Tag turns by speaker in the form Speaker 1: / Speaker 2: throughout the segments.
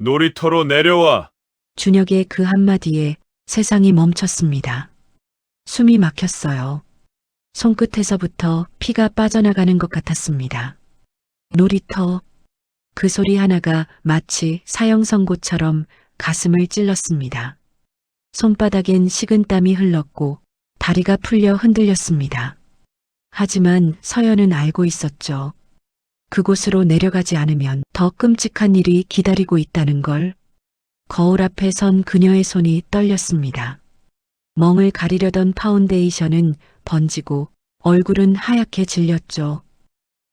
Speaker 1: 놀이터로 내려와.
Speaker 2: 준혁의 그 한마디에 세상이 멈췄습니다. 숨이 막혔어요. 손끝에서부터 피가 빠져나가는 것 같았습니다. 놀이터. 그 소리 하나가 마치 사형선고처럼 가슴을 찔렀습니다. 손바닥엔 식은땀이 흘렀고 다리가 풀려 흔들렸습니다. 하지만 서연은 알고 있었죠. 그곳으로 내려가지 않으면 더 끔찍한 일이 기다리고 있다는 걸. 거울 앞에 선 그녀의 손이 떨렸습니다. 멍을 가리려던 파운데이션은 번지고 얼굴은 하얗게 질렸죠.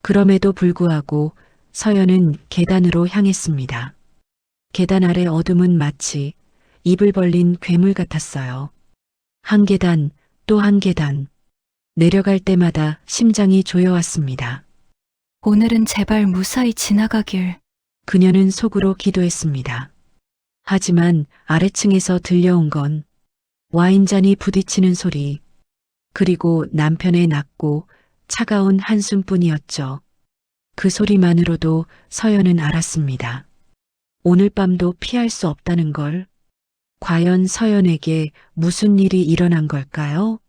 Speaker 2: 그럼에도 불구하고 서연은 계단으로 향했습니다. 계단 아래 어둠은 마치 입을 벌린 괴물 같았어요. 한 계단, 또 한 계단. 내려갈 때마다 심장이 조여왔습니다.
Speaker 3: 오늘은 제발 무사히 지나가길.
Speaker 2: 그녀는 속으로 기도했습니다. 하지만 아래층에서 들려온 건 와인잔이 부딪히는 소리, 그리고 남편의 낮고 차가운 한숨뿐이었죠. 그 소리만으로도 서연은 알았습니다. 오늘 밤도 피할 수 없다는 걸. 과연 서연에게 무슨 일이 일어난 걸까요?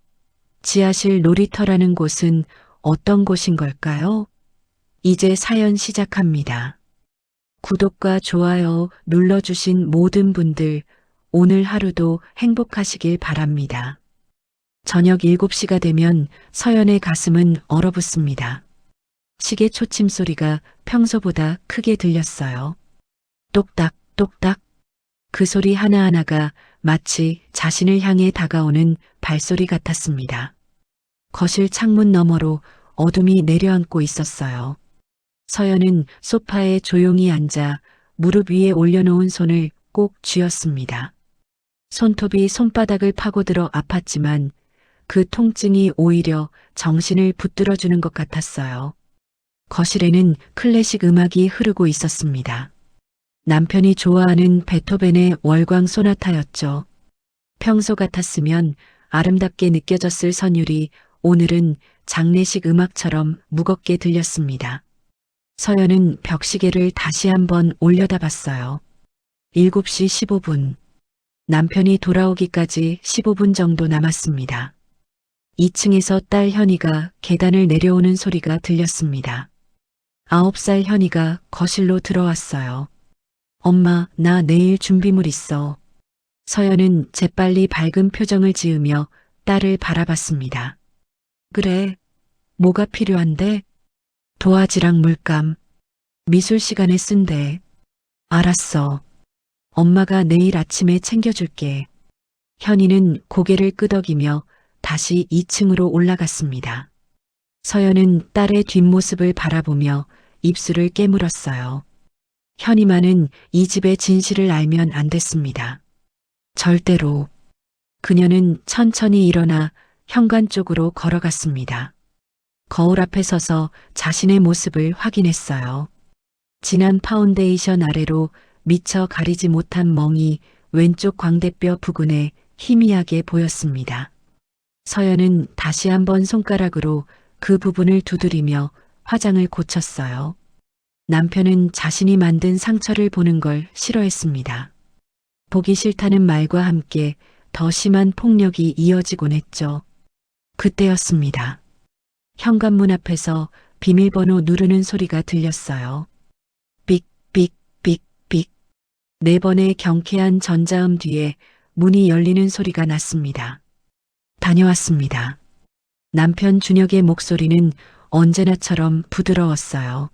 Speaker 2: 지하실 놀이터라는 곳은 어떤 곳인 걸까요? 이제 사연 시작합니다. 구독과 좋아요 눌러주신 모든 분들, 오늘 하루도 행복하시길 바랍니다. 저녁 7시가 되면 서연의 가슴은 얼어붙습니다. 시계 초침 소리가 평소보다 크게 들렸어요. 똑딱, 똑딱. 그 소리 하나하나가 마치 자신을 향해 다가오는 발소리 같았습니다. 거실 창문 너머로 어둠이 내려앉고 있었어요. 서연은 소파에 조용히 앉아 무릎 위에 올려놓은 손을 꼭 쥐었습니다. 손톱이 손바닥을 파고들어 아팠지만 그 통증이 오히려 정신을 붙들어주는 것 같았어요. 거실에는 클래식 음악이 흐르고 있었습니다. 남편이 좋아하는 베토벤의 월광 소나타였죠. 평소 같았으면 아름답게 느껴졌을 선율이 오늘은 장례식 음악처럼 무겁게 들렸습니다. 서연은 벽시계를 다시 한번 올려다봤어요. 7시 15분. 남편이 돌아오기까지 15분 정도 남았습니다. 2층에서 딸 현이가 계단을 내려오는 소리가 들렸습니다. 9살 현이가 거실로 들어왔어요. 엄마, 나 내일 준비물 있어. 서연은 재빨리 밝은 표정을 지으며 딸을 바라봤습니다. 그래, 뭐가 필요한데? 도화지랑 물감, 미술 시간에 쓴대. 알았어. 엄마가 내일 아침에 챙겨줄게. 현이는 고개를 끄덕이며 다시 2층으로 올라갔습니다. 서연은 딸의 뒷모습을 바라보며 입술을 깨물었어요. 현이만은 이 집의 진실을 알면 안 됐습니다. 절대로. 그녀는 천천히 일어나 현관 쪽으로 걸어갔습니다. 거울 앞에 서서 자신의 모습을 확인했어요. 진한 파운데이션 아래로 미처 가리지 못한 멍이 왼쪽 광대뼈 부근에 희미하게 보였습니다. 서연은 다시 한번 손가락으로 그 부분을 두드리며 화장을 고쳤어요. 남편은 자신이 만든 상처를 보는 걸 싫어했습니다. 보기 싫다는 말과 함께 더 심한 폭력이 이어지곤 했죠. 그때였습니다. 현관문 앞에서 비밀번호 누르는 소리가 들렸어요. 삑, 삑, 삑, 삑. 4번의 경쾌한 전자음 뒤에 문이 열리는 소리가 났습니다. 다녀왔습니다. 남편 준혁의 목소리는 언제나처럼 부드러웠어요.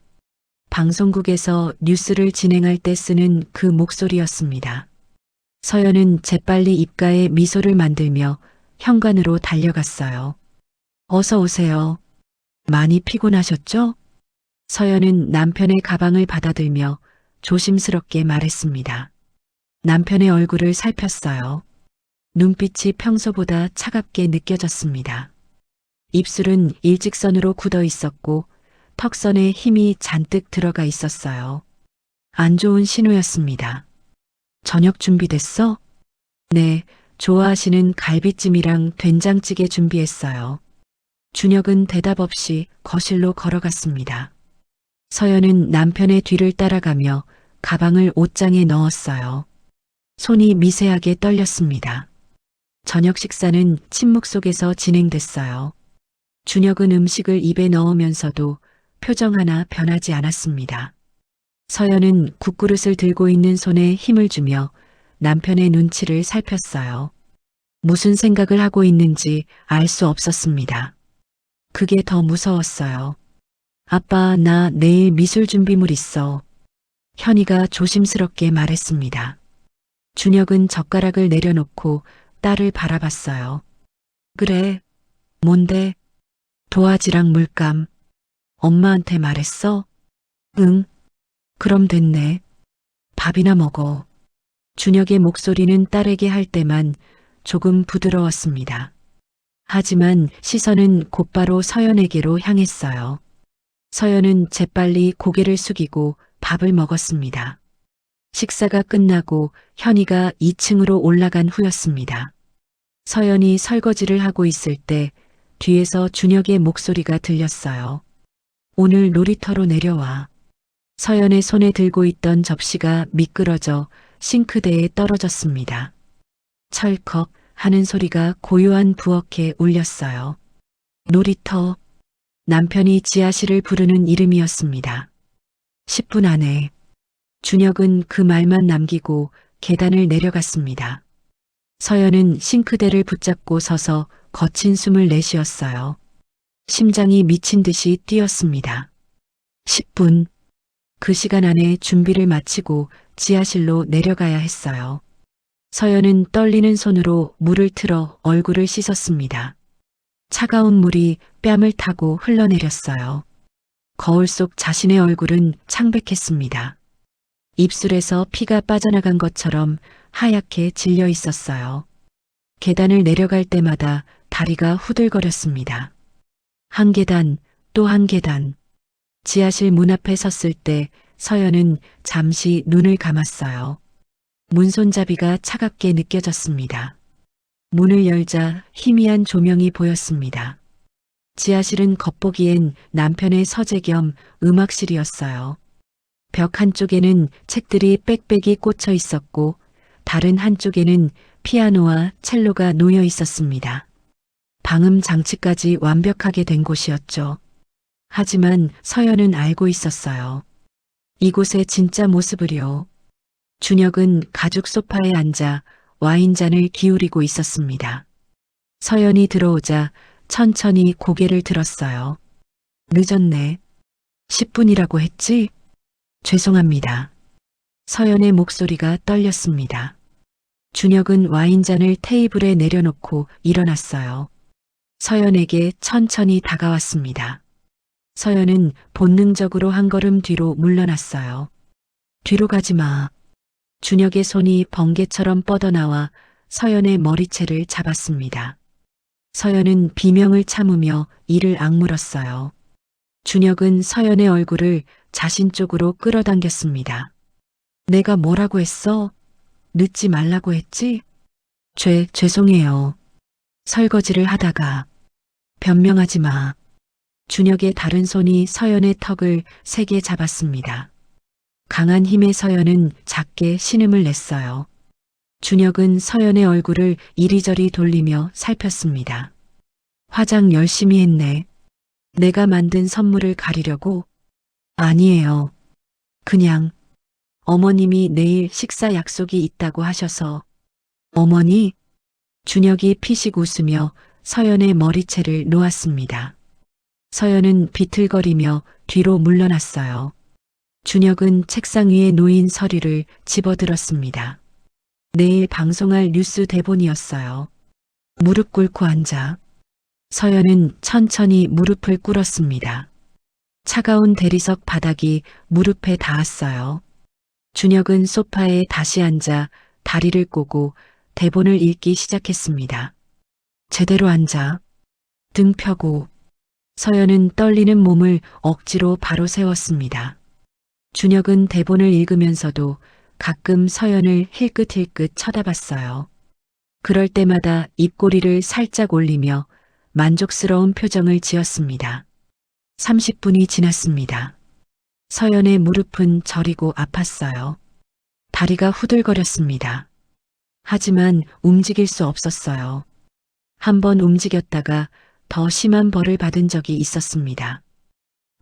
Speaker 2: 방송국에서 뉴스를 진행할 때 쓰는 그 목소리였습니다. 서연은 재빨리 입가에 미소를 만들며 현관으로 달려갔어요. 어서 오세요. 많이 피곤하셨죠? 서연은 남편의 가방을 받아들며 조심스럽게 말했습니다. 남편의 얼굴을 살폈어요. 눈빛이 평소보다 차갑게 느껴졌습니다. 입술은 일직선으로 굳어 있었고 턱선에 힘이 잔뜩 들어가 있었어요. 안 좋은 신호였습니다. 저녁 준비됐어? 네, 좋아하시는 갈비찜이랑 된장찌개 준비했어요. 준혁은 대답 없이 거실로 걸어갔습니다. 서연은 남편의 뒤를 따라가며 가방을 옷장에 넣었어요. 손이 미세하게 떨렸습니다. 저녁 식사는 침묵 속에서 진행됐어요. 준혁은 음식을 입에 넣으면서도 표정 하나 변하지 않았습니다. 서연은 국그릇을 들고 있는 손에 힘을 주며 남편의 눈치를 살폈어요. 무슨 생각을 하고 있는지 알 수 없었습니다. 그게 더 무서웠어요. 아빠, 나 내일 미술 준비물 있어. 현이가 조심스럽게 말했습니다. 준혁은 젓가락을 내려놓고 딸을 바라봤어요. 그래, 뭔데? 도화지랑 물감. 엄마한테 말했어? 응, 그럼 됐네. 밥이나 먹어. 준혁의 목소리는 딸에게 할 때만 조금 부드러웠습니다. 하지만 시선은 곧바로 서연에게로 향했어요. 서연은 재빨리 고개를 숙이고 밥을 먹었습니다. 식사가 끝나고 현이가 2층으로 올라간 후였습니다. 서연이 설거지를 하고 있을 때 뒤에서 준혁의 목소리가 들렸어요. 오늘 놀이터로 내려와. 서연의 손에 들고 있던 접시가 미끄러져 싱크대에 떨어졌습니다. 철컥 하는 소리가 고요한 부엌에 울렸어요. 놀이터. 남편이 지아씨를 부르는 이름이었습니다. 10분 안에 준혁은 그 말만 남기고 계단을 내려갔습니다. 서연은 싱크대를 붙잡고 서서 거친 숨을 내쉬었어요. 심장이 미친 듯이 뛰었습니다. 10분. 그 시간 안에 준비를 마치고 지하실로 내려가야 했어요. 서연은 떨리는 손으로 물을 틀어 얼굴을 씻었습니다. 차가운 물이 뺨을 타고 흘러내렸어요. 거울 속 자신의 얼굴은 창백했습니다. 입술에서 피가 빠져나간 것처럼 하얗게 질려 있었어요. 계단을 내려갈 때마다 다리가 후들거렸습니다. 한 계단, 또 한 계단. 지하실 문 앞에 섰을 때 서연은 잠시 눈을 감았어요. 문손잡이가 차갑게 느껴졌습니다. 문을 열자 희미한 조명이 보였습니다. 지하실은 겉보기엔 남편의 서재 겸 음악실이었어요. 벽 한쪽에는 책들이 빽빽이 꽂혀 있었고 다른 한쪽에는 피아노와 첼로가 놓여 있었습니다. 방음 장치까지 완벽하게 된 곳이었죠. 하지만 서연은 알고 있었어요. 이곳의 진짜 모습을요. 준혁은 가죽 소파에 앉아 와인잔을 기울이고 있었습니다. 서연이 들어오자 천천히 고개를 들었어요. 늦었네. 10분이라고 했지? 죄송합니다. 서연의 목소리가 떨렸습니다. 준혁은 와인잔을 테이블에 내려놓고 일어났어요. 서연에게 천천히 다가왔습니다. 서연은 본능적으로 한 걸음 뒤로 물러났어요. 뒤로 가지 마. 준혁의 손이 번개처럼 뻗어나와 서연의 머리채를 잡았습니다. 서연은 비명을 참으며 이를 악물었어요. 준혁은 서연의 얼굴을 자신 쪽으로 끌어당겼습니다. 내가 뭐라고 했어? 늦지 말라고 했지? 죄송해요. 설거지를 하다가. 변명하지 마. 준혁의 다른 손이 서연의 턱을 세게 잡았습니다. 강한 힘의 서연은 작게 신음을 냈어요. 준혁은 서연의 얼굴을 이리저리 돌리며 살폈습니다. 화장 열심히 했네. 내가 만든 선물을 가리려고? 아니에요. 그냥 어머님이 내일 식사 약속이 있다고 하셔서. 어머니? 준혁이 피식 웃으며 서연의 머리채를 놓았습니다. 서연은 비틀거리며 뒤로 물러났어요. 준혁은 책상 위에 놓인 서류를 집어들었습니다. 내일 방송할 뉴스 대본이었어요. 무릎 꿇고 앉아. 서연은 천천히 무릎을 꿇었습니다. 차가운 대리석 바닥이 무릎에 닿았어요. 준혁은 소파에 다시 앉아 다리를 꼬고 대본을 읽기 시작했습니다. 제대로 앉아. 등 펴고. 서연은 떨리는 몸을 억지로 바로 세웠습니다. 준혁은 대본을 읽으면서도 가끔 서연을 힐끗힐끗 쳐다봤어요. 그럴 때마다 입꼬리를 살짝 올리며 만족스러운 표정을 지었습니다. 30분이 지났습니다. 서연의 무릎은 저리고 아팠어요. 다리가 후들거렸습니다. 하지만 움직일 수 없었어요. 한 번 움직였다가 더 심한 벌을 받은 적이 있었습니다.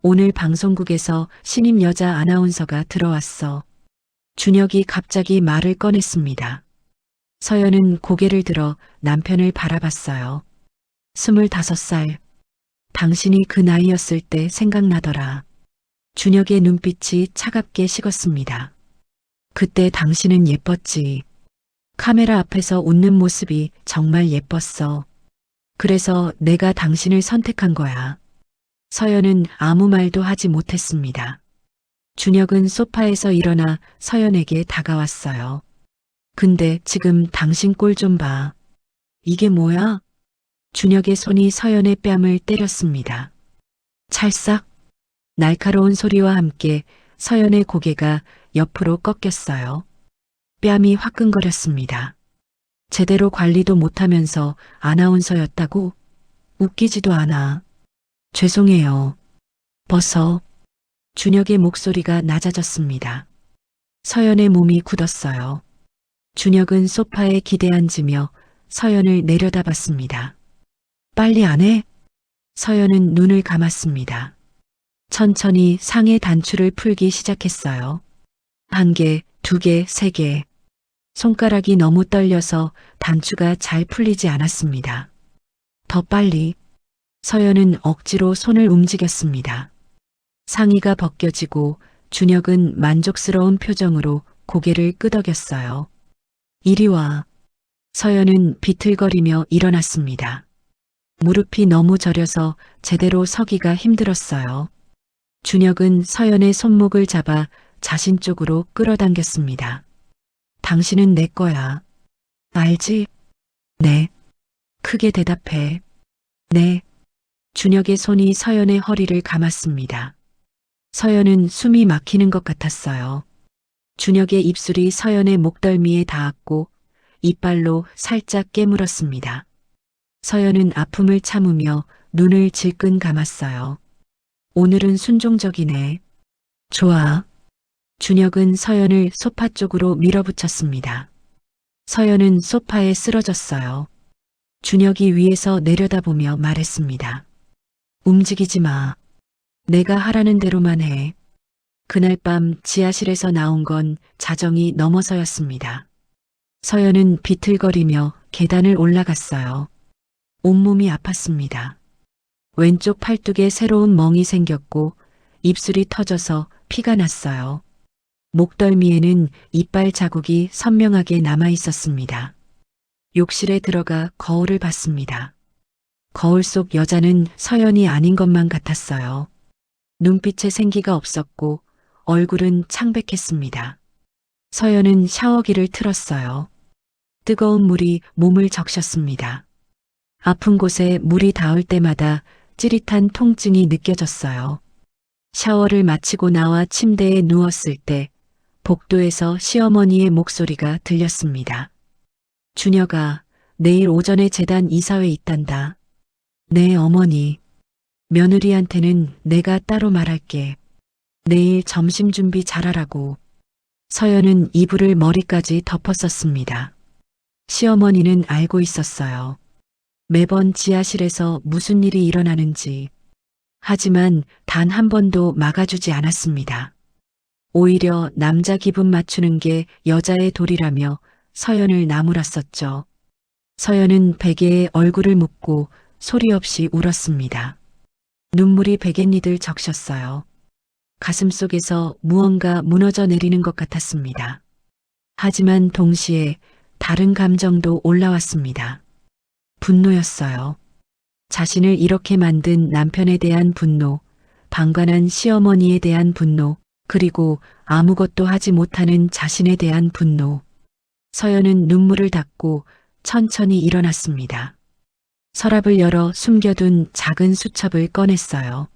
Speaker 2: 오늘 방송국에서 신임 여자 아나운서가 들어왔어. 준혁이 갑자기 말을 꺼냈습니다. 서연은 고개를 들어 남편을 바라봤어요. 25살. 당신이 그 나이였을 때 생각나더라. 준혁의 눈빛이 차갑게 식었습니다. 그때 당신은 예뻤지. 카메라 앞에서 웃는 모습이 정말 예뻤어. 그래서 내가 당신을 선택한 거야. 서연은 아무 말도 하지 못했습니다. 준혁은 소파에서 일어나 서연에게 다가왔어요. 근데 지금 당신 꼴 좀 봐. 이게 뭐야? 준혁의 손이 서연의 뺨을 때렸습니다. 찰싹. 날카로운 소리와 함께 서연의 고개가 옆으로 꺾였어요. 뺨이 화끈거렸습니다. 제대로 관리도 못하면서 아나운서였다고? 웃기지도 않아. 죄송해요. 벗어. 준혁의 목소리가 낮아졌습니다. 서연의 몸이 굳었어요. 준혁은 소파에 기대앉으며 서연을 내려다봤습니다. 빨리 안 해? 서연은 눈을 감았습니다. 천천히 상의 단추를 풀기 시작했어요. 1개, 2개, 3개. 손가락이 너무 떨려서 단추가 잘 풀리지 않았습니다. 더 빨리. 서연은 억지로 손을 움직였습니다. 상의가 벗겨지고 준혁은 만족스러운 표정으로 고개를 끄덕였어요. 이리 와. 서연은 비틀거리며 일어났습니다. 무릎이 너무 저려서 제대로 서기가 힘들었어요. 준혁은 서연의 손목을 잡아 자신 쪽으로 끌어당겼습니다. 당신은 내 거야. 알지? 네. 크게 대답해. 네. 준혁의 손이 서연의 허리를 감았습니다. 서연은 숨이 막히는 것 같았어요. 준혁의 입술이 서연의 목덜미에 닿았고 이빨로 살짝 깨물었습니다. 서연은 아픔을 참으며 눈을 질끈 감았어요. 오늘은 순종적이네. 좋아. 준혁은 서연을 소파 쪽으로 밀어붙였습니다. 서연은 소파에 쓰러졌어요. 준혁이 위에서 내려다보며 말했습니다. 움직이지 마. 내가 하라는 대로만 해. 그날 밤 지하실에서 나온 건 자정이 넘어서였습니다. 서연은 비틀거리며 계단을 올라갔어요. 온몸이 아팠습니다. 왼쪽 팔뚝에 새로운 멍이 생겼고 입술이 터져서 피가 났어요. 목덜미에는 이빨 자국이 선명하게 남아 있었습니다. 욕실에 들어가 거울을 봤습니다. 거울 속 여자는 서연이 아닌 것만 같았어요. 눈빛에 생기가 없었고 얼굴은 창백했습니다. 서연은 샤워기를 틀었어요. 뜨거운 물이 몸을 적셨습니다. 아픈 곳에 물이 닿을 때마다 찌릿한 통증이 느껴졌어요. 샤워를 마치고 나와 침대에 누웠을 때 복도에서 시어머니의 목소리가 들렸습니다. 준혁아, 내일 오전에 재단 이사회 있단다. 네, 어머니. 며느리한테는 내가 따로 말할게. 내일 점심 준비 잘하라고. 서연은 이불을 머리까지 덮었었습니다. 시어머니는 알고 있었어요. 매번 지하실에서 무슨 일이 일어나는지. 하지만 단 한 번도 막아주지 않았습니다. 오히려 남자 기분 맞추는 게 여자의 도리라며 서연을 나무랐었죠. 서연은 베개에 얼굴을 묻고 소리 없이 울었습니다. 눈물이 베갯니들 적셨어요. 가슴속에서 무언가 무너져 내리는 것 같았습니다. 하지만 동시에 다른 감정도 올라왔습니다. 분노였어요. 자신을 이렇게 만든 남편에 대한 분노, 방관한 시어머니에 대한 분노, 그리고 아무것도 하지 못하는 자신에 대한 분노. 서연은 눈물을 닦고 천천히 일어났습니다. 서랍을 열어 숨겨둔 작은 수첩을 꺼냈어요.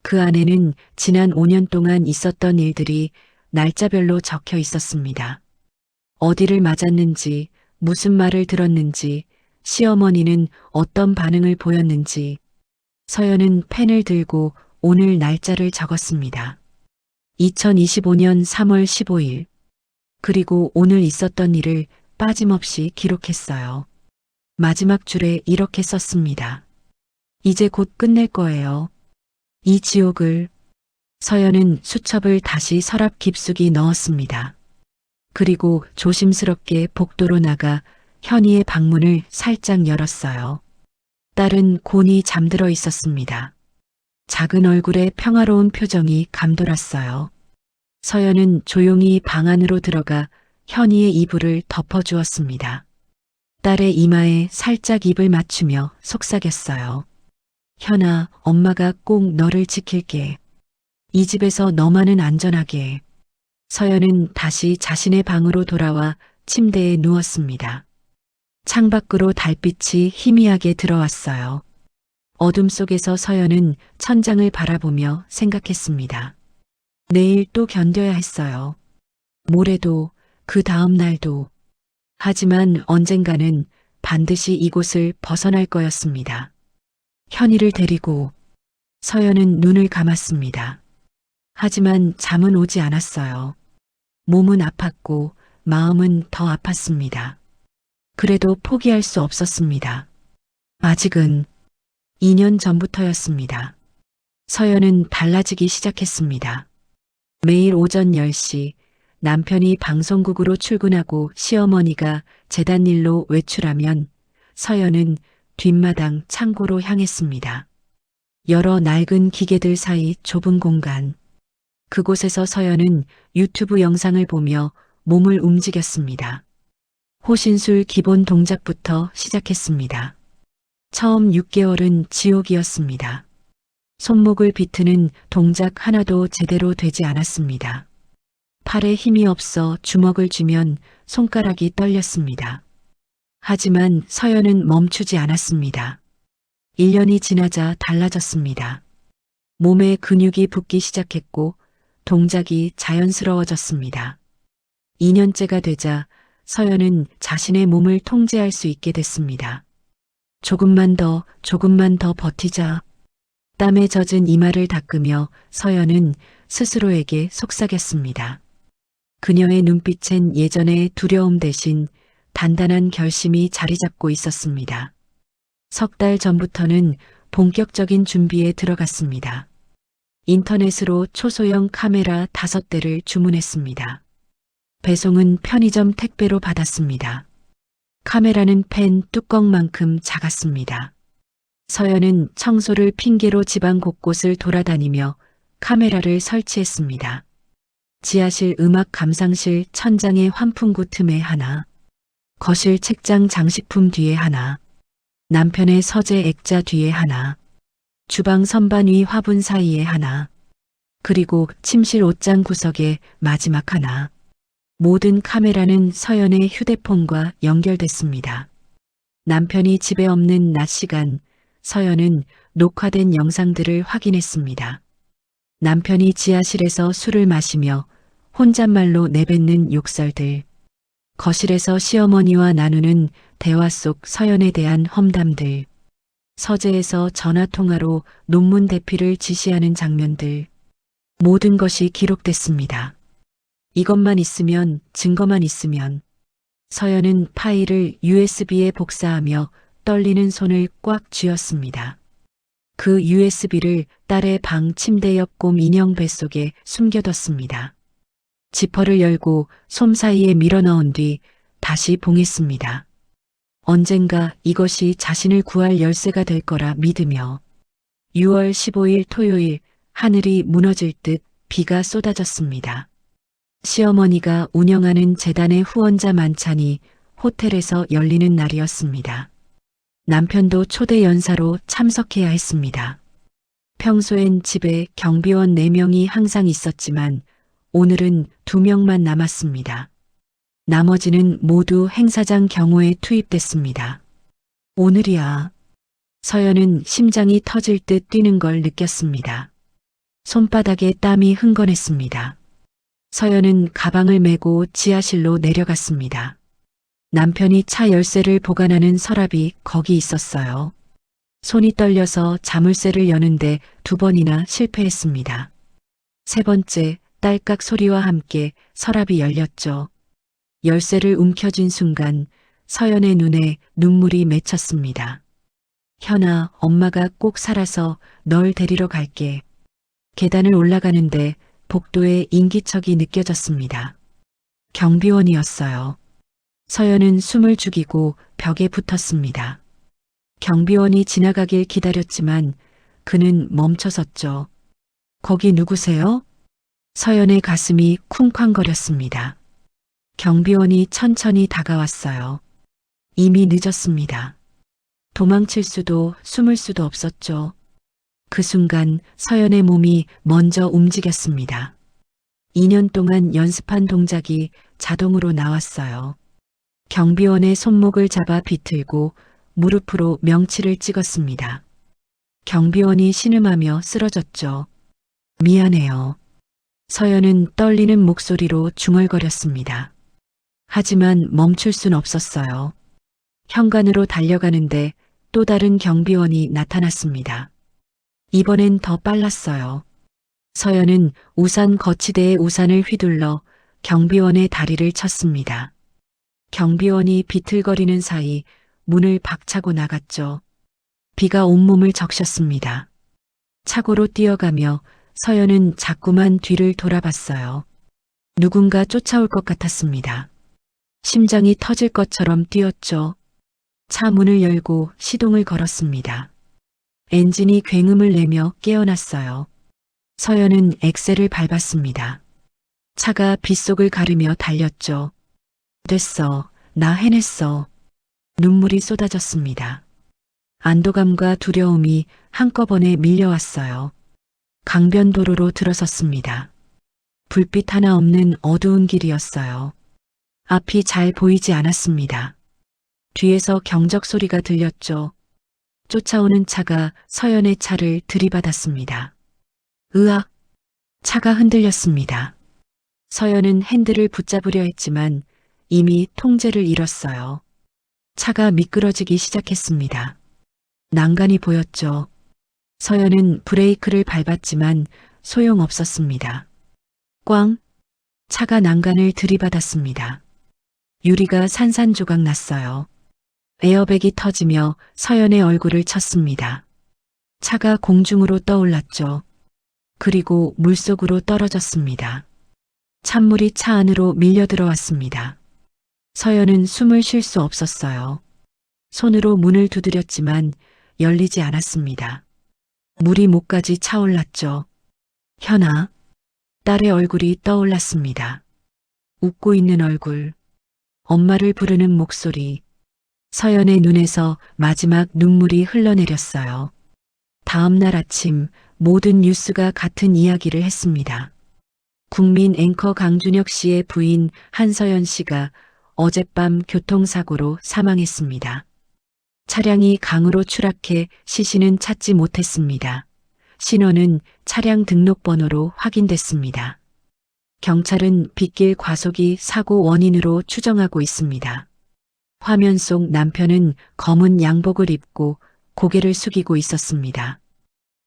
Speaker 2: 그 안에는 지난 5년 동안 있었던 일들이 날짜별로 적혀 있었습니다. 어디를 맞았는지, 무슨 말을 들었는지, 시어머니는 어떤 반응을 보였는지. 서연은 펜을 들고 오늘 날짜를 적었습니다. 2025년 3월 15일. 그리고 오늘 있었던 일을 빠짐없이 기록했어요. 마지막 줄에 이렇게 썼습니다. 이제 곧 끝낼 거예요. 이 지옥을. 서연은 수첩을 다시 서랍 깊숙이 넣었습니다. 그리고 조심스럽게 복도로 나가 현이의 방문을 살짝 열었어요. 딸은 곤히 잠들어 있었습니다. 작은 얼굴에 평화로운 표정이 감돌았어요. 서연은 조용히 방 안으로 들어가 현이의 이불을 덮어주었습니다. 딸의 이마에 살짝 입을 맞추며 속삭였어요. 현아, 엄마가 꼭 너를 지킬게. 이 집에서 너만은 안전하게. 서연은 다시 자신의 방으로 돌아와 침대에 누웠습니다. 창밖으로 달빛이 희미하게 들어왔어요. 어둠 속에서 서연은 천장을 바라보며 생각했습니다. 내일 또 견뎌야 했어요. 모레도, 그 다음 날도. 하지만 언젠가는 반드시 이곳을 벗어날 거였습니다. 현이를 데리고 서연은 눈을 감았습니다. 하지만 잠은 오지 않았어요. 몸은 아팠고 마음은 더 아팠습니다. 그래도 포기할 수 없었습니다. 아직은 2년 전부터였습니다. 서연은 달라지기 시작했습니다. 매일 오전 10시 남편이 방송국으로 출근하고 시어머니가 재단일로 외출하면 서연은 뒷마당 창고로 향했습니다. 여러 낡은 기계들 사이 좁은 공간. 그곳에서 서연은 유튜브 영상을 보며 몸을 움직였습니다. 호신술 기본 동작부터 시작했습니다. 처음 6개월은 지옥이었습니다. 손목을 비트는 동작 하나도 제대로 되지 않았습니다. 팔에 힘이 없어 주먹을 쥐면 손가락이 떨렸습니다. 하지만 서연은 멈추지 않았습니다. 1년이 지나자 달라졌습니다. 몸에 근육이 붙기 시작했고 동작이 자연스러워졌습니다. 2년째가 되자 서연은 자신의 몸을 통제할 수 있게 됐습니다. 조금만 더 버티자. 땀에 젖은 이마를 닦으며 서연은 스스로에게 속삭였습니다. 그녀의 눈빛엔 예전의 두려움 대신 단단한 결심이 자리 잡고 있었습니다. 석 달 전부터는 본격적인 준비에 들어갔습니다. 인터넷으로 초소형 카메라 5대를 주문했습니다. 배송은 편의점 택배로 받았습니다. 카메라는 펜 뚜껑만큼 작았습니다. 서연은 청소를 핑계로 집안 곳곳을 돌아다니며 카메라를 설치했습니다. 지하실 음악 감상실 천장의 환풍구 틈에 하나, 거실 책장 장식품 뒤에 하나, 남편의 서재 액자 뒤에 하나, 주방 선반 위 화분 사이에 하나, 그리고 침실 옷장 구석에 마지막 하나. 모든 카메라는 서연의 휴대폰과 연결됐습니다. 남편이 집에 없는 낮 시간, 서연은 녹화된 영상들을 확인했습니다. 남편이 지하실에서 술을 마시며 혼잣말로 내뱉는 욕설들, 거실에서 시어머니와 나누는 대화 속 서연에 대한 험담들, 서재에서 전화통화로 논문 대피를 지시하는 장면들, 모든 것이 기록됐습니다. 이것만 있으면, 증거만 있으면. 서연은 파일을 USB에 복사하며 떨리는 손을 꽉 쥐었습니다. 그 USB를 딸의 방 침대 옆 곰 인형 뱃속에 숨겨뒀습니다. 지퍼를 열고 솜 사이에 밀어넣은 뒤 다시 봉했습니다. 언젠가 이것이 자신을 구할 열쇠가 될 거라 믿으며. 6월 15일 토요일 하늘이 무너질 듯 비가 쏟아졌습니다. 시어머니가 운영하는 재단의 후원자 만찬이 호텔에서 열리는 날이었습니다. 남편도 초대 연사로 참석해야 했습니다. 평소엔 집에 경비원 4명이 항상 있었지만 오늘은 2명만 남았습니다. 나머지는 모두 행사장 경호에 투입됐습니다. 오늘이야. 서연은 심장이 터질 듯 뛰는 걸 느꼈습니다. 손바닥에 땀이 흥건했습니다. 서연은 가방을 메고 지하실로 내려갔습니다. 남편이 차 열쇠를 보관하는 서랍이 거기 있었어요. 손이 떨려서 자물쇠를 여는데 2번이나 실패했습니다. 3번째, 딸깍 소리와 함께 서랍이 열렸죠. 열쇠를 움켜쥔 순간 서연의 눈에 눈물이 맺혔습니다. 현아, 엄마가 꼭 살아서 널 데리러 갈게. 계단을 올라가는데 복도에 인기척이 느껴졌습니다. 경비원이었어요. 서연은 숨을 죽이고 벽에 붙었습니다. 경비원이 지나가길 기다렸지만 그는 멈춰섰죠. 거기 누구세요? 서연의 가슴이 쿵쾅거렸습니다. 경비원이 천천히 다가왔어요. 이미 늦었습니다. 도망칠 수도 숨을 수도 없었죠. 그 순간 서연의 몸이 먼저 움직였습니다. 2년 동안 연습한 동작이 자동으로 나왔어요. 경비원의 손목을 잡아 비틀고 무릎으로 명치를 찍었습니다. 경비원이 신음하며 쓰러졌죠. 미안해요. 서연은 떨리는 목소리로 중얼거렸습니다. 하지만 멈출 순 없었어요. 현관으로 달려가는데 또 다른 경비원이 나타났습니다. 이번엔 더 빨랐어요. 서연은 우산 거치대에 우산을 휘둘러 경비원의 다리를 쳤습니다. 경비원이 비틀거리는 사이 문을 박차고 나갔죠. 비가 온몸을 적셨습니다. 차고로 뛰어가며 서연은 자꾸만 뒤를 돌아봤어요. 누군가 쫓아올 것 같았습니다. 심장이 터질 것처럼 뛰었죠. 차 문을 열고 시동을 걸었습니다. 엔진이 굉음을 내며 깨어났어요. 서연은 엑셀을 밟았습니다. 차가 빗속을 가르며 달렸죠. 됐어. 나 해냈어. 눈물이 쏟아졌습니다. 안도감과 두려움이 한꺼번에 밀려왔어요. 강변도로로 들어섰습니다. 불빛 하나 없는 어두운 길이었어요. 앞이 잘 보이지 않았습니다. 뒤에서 경적 소리가 들렸죠. 쫓아오는 차가 서연의 차를 들이받았습니다. 으악! 차가 흔들렸습니다. 서연은 핸들을 붙잡으려 했지만 이미 통제를 잃었어요. 차가 미끄러지기 시작했습니다. 난간이 보였죠. 서연은 브레이크를 밟았지만 소용없었습니다. 꽝! 차가 난간을 들이받았습니다. 유리가 산산조각 났어요. 에어백이 터지며 서연의 얼굴을 쳤습니다. 차가 공중으로 떠올랐죠. 그리고 물속으로 떨어졌습니다. 찬물이 차 안으로 밀려 들어왔습니다. 서연은 숨을 쉴 수 없었어요. 손으로 문을 두드렸지만 열리지 않았습니다. 물이 목까지 차올랐죠. 현아, 딸의 얼굴이 떠올랐습니다. 웃고 있는 얼굴, 엄마를 부르는 목소리, 서연의 눈에서 마지막 눈물이 흘러내렸어요. 다음 날 아침 모든 뉴스가 같은 이야기를 했습니다. 국민 앵커 강준혁 씨의 부인 한서연 씨가 어젯밤 교통사고로 사망했습니다. 차량이 강으로 추락해 시신은 찾지 못했습니다. 신원은 차량 등록번호로 확인됐습니다. 경찰은 빗길 과속이 사고 원인으로 추정하고 있습니다. 화면 속 남편은 검은 양복을 입고 고개를 숙이고 있었습니다.